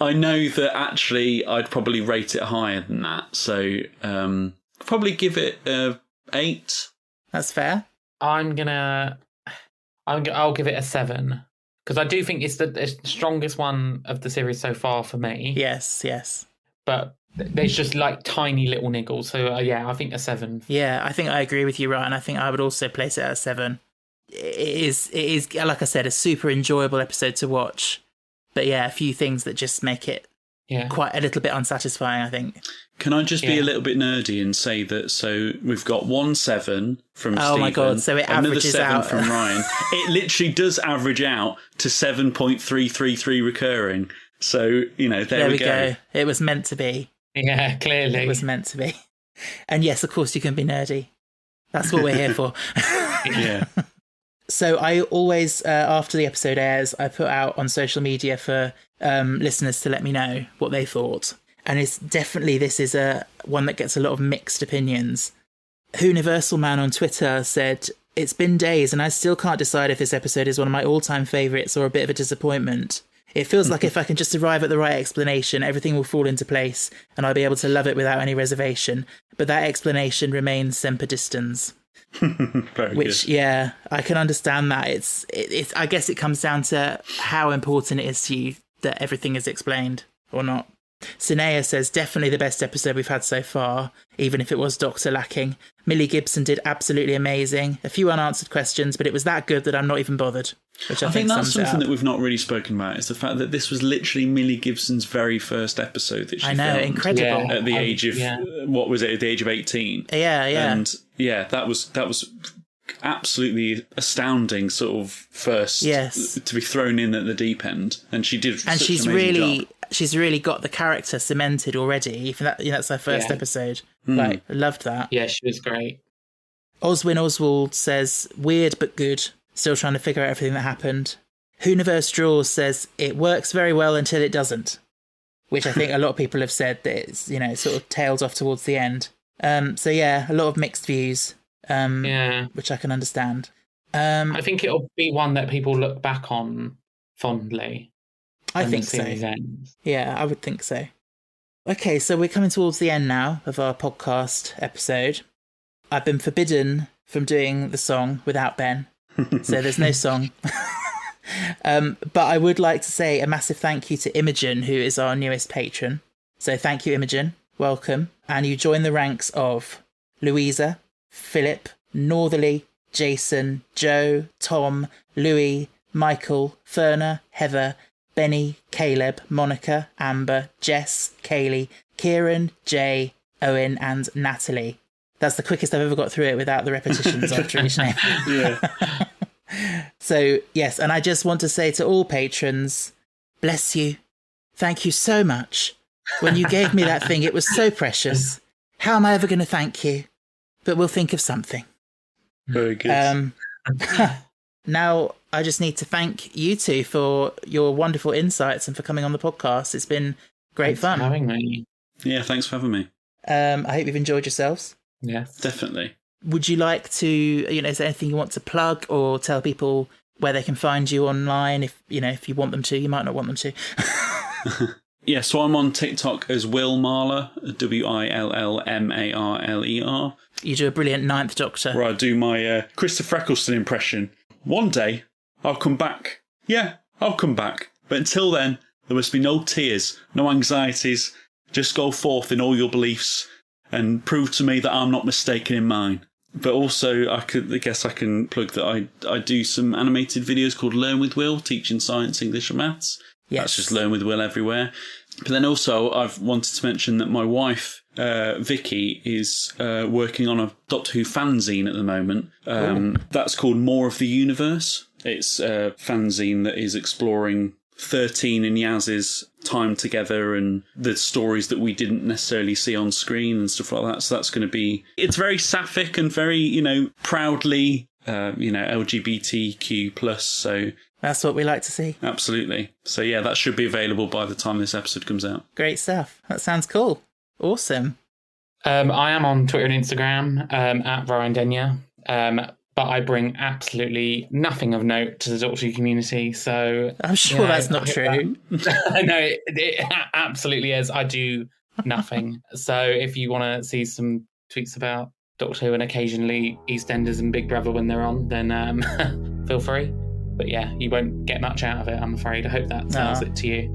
Speaker 4: I know that actually I'd probably rate it higher than that. So probably give it 8.
Speaker 2: That's fair.
Speaker 3: I'll give it a 7. Because I do think it's the strongest one of the series so far for me.
Speaker 2: Yes. But
Speaker 3: there's just like tiny little niggles. So I think a 7.
Speaker 2: Yeah, I think I agree with you, Ryan. I think I would also place it at a 7. It is, like I said, a super enjoyable episode to watch. But a few things that just make it quite a little bit unsatisfying, I think.
Speaker 4: Can I just be a little bit nerdy and say that, so we've got 1 7 from Stephen.
Speaker 2: Oh my God, so it averages out.
Speaker 4: Another 7 from Ryan. It literally does average out to 7.333 recurring. So, there we go.
Speaker 2: It was meant to be.
Speaker 3: Yeah, clearly.
Speaker 2: It was meant to be. And yes, of course you can be nerdy. That's what we're here for.
Speaker 4: Yeah.
Speaker 2: So I always, after the episode airs, I put out on social media for listeners to let me know what they thought. And this is one that gets a lot of mixed opinions. Universal Man on Twitter said, "It's been days and I still can't decide if this episode is one of my all-time favourites or a bit of a disappointment. It feels like if I can just arrive at the right explanation, everything will fall into place and I'll be able to love it without any reservation. But that explanation remains semper distans." Which,
Speaker 4: good.
Speaker 2: I can understand that. It's. I guess it comes down to how important it is to you that everything is explained or not. Sinea says, definitely the best episode we've had so far, even if it was Doctor lacking. Millie Gibson did absolutely amazing. A few unanswered questions, but it was that good that I'm not even bothered. Which I think
Speaker 4: that's something that we've not really spoken about, is the fact that this was literally Millie Gibson's very first episode that she filmed.
Speaker 2: Incredible.
Speaker 4: At the age of, what was it, at the age of 18?
Speaker 2: Yeah.
Speaker 4: And that was absolutely astounding sort of first to be thrown in at the deep end. And she did
Speaker 2: and
Speaker 4: such an amazing job.
Speaker 2: She's really got the character cemented already. Even that's her first episode. I loved that.
Speaker 3: Yeah, she was great.
Speaker 2: Oswin Oswald says, weird but good. Still trying to figure out everything that happened. Whoniverse Draws says, it works very well until it doesn't. which I think a lot of people have said that it's, you know, it sort of tails off towards the end. So yeah, a lot of mixed views, which I can understand.
Speaker 3: I think it'll be one that people look back on fondly.
Speaker 2: I think so. Yeah, I would think so. Okay, so we're coming towards the end now of our podcast episode. I've been forbidden from doing the song without Ben, so there's no song. But I would like to say a massive thank you to Imogen, who is our newest patron. So thank you, Imogen. Welcome. And you join the ranks of Louisa, Philip, Northerly, Jason, Joe, Tom, Louis, Michael, Ferner, Heather, Benny, Caleb, Monica, Amber, Jess, Kaylee, Kieran, Jay, Owen, and Natalie. That's the quickest I've ever got through it without the repetitions after each name.
Speaker 4: Yeah.
Speaker 2: So, yes, and I just want to say to all patrons, bless you. Thank you so much. When you gave me that thing, it was so precious. How am I ever going to thank you? But we'll think of something.
Speaker 4: Very good.
Speaker 2: Now, I just need to thank you two for your wonderful insights and for coming on the podcast. It's been great fun.
Speaker 3: Thanks for having me.
Speaker 4: Yeah, thanks for having me.
Speaker 2: I hope you've enjoyed yourselves.
Speaker 3: Yes.
Speaker 4: Definitely.
Speaker 2: Would you like to, you know, is there anything you want to plug or tell people where they can find you online? If, you know, if you want them to, you might not want them to.
Speaker 4: Yeah, so I'm on TikTok as Will Marler, WILLMARLER.
Speaker 2: You do a brilliant Ninth Doctor.
Speaker 4: Where I do my Christopher Eccleston impression. One day, I'll come back. Yeah, I'll come back. But until then, there must be no tears, no anxieties. Just go forth in all your beliefs and prove to me that I'm not mistaken in mine. But also, I guess I can plug that I do some animated videos called Learn with Will, teaching science, English and maths. Yes. That's just Learn with Will everywhere. But then also, I've wanted to mention that my wife, Vicky, is working on a Doctor Who fanzine at the moment. That's called More of the Universe. It's a fanzine that is exploring 13 and Yaz's time together and the stories that we didn't necessarily see on screen and stuff like that. So that's going to be... It's very sapphic and very, you know, proudly, LGBTQ+, so...
Speaker 2: That's what we like to see.
Speaker 4: Absolutely. So yeah, that should be available by the time this episode comes out.
Speaker 2: Great stuff. That sounds cool. Awesome.
Speaker 3: I am on Twitter and Instagram at Ryan Denya, but I bring absolutely nothing of note to the Doctor Who community. So
Speaker 2: I'm sure that's not true.
Speaker 3: No, it absolutely is. I do nothing. So if you want to see some tweets about Doctor Who and occasionally EastEnders and Big Brother when they're on, then feel free. But yeah, you won't get much out of it, I'm afraid. I hope that tells it to you.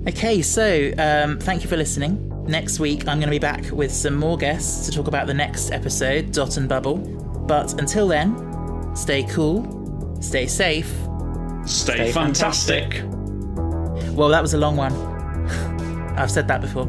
Speaker 2: Okay, so thank you for listening. Next week, I'm going to be back with some more guests to talk about the next episode, Dot and Bubble. But until then, stay cool, stay safe.
Speaker 4: Stay fantastic.
Speaker 2: Well, that was a long one. I've said that before.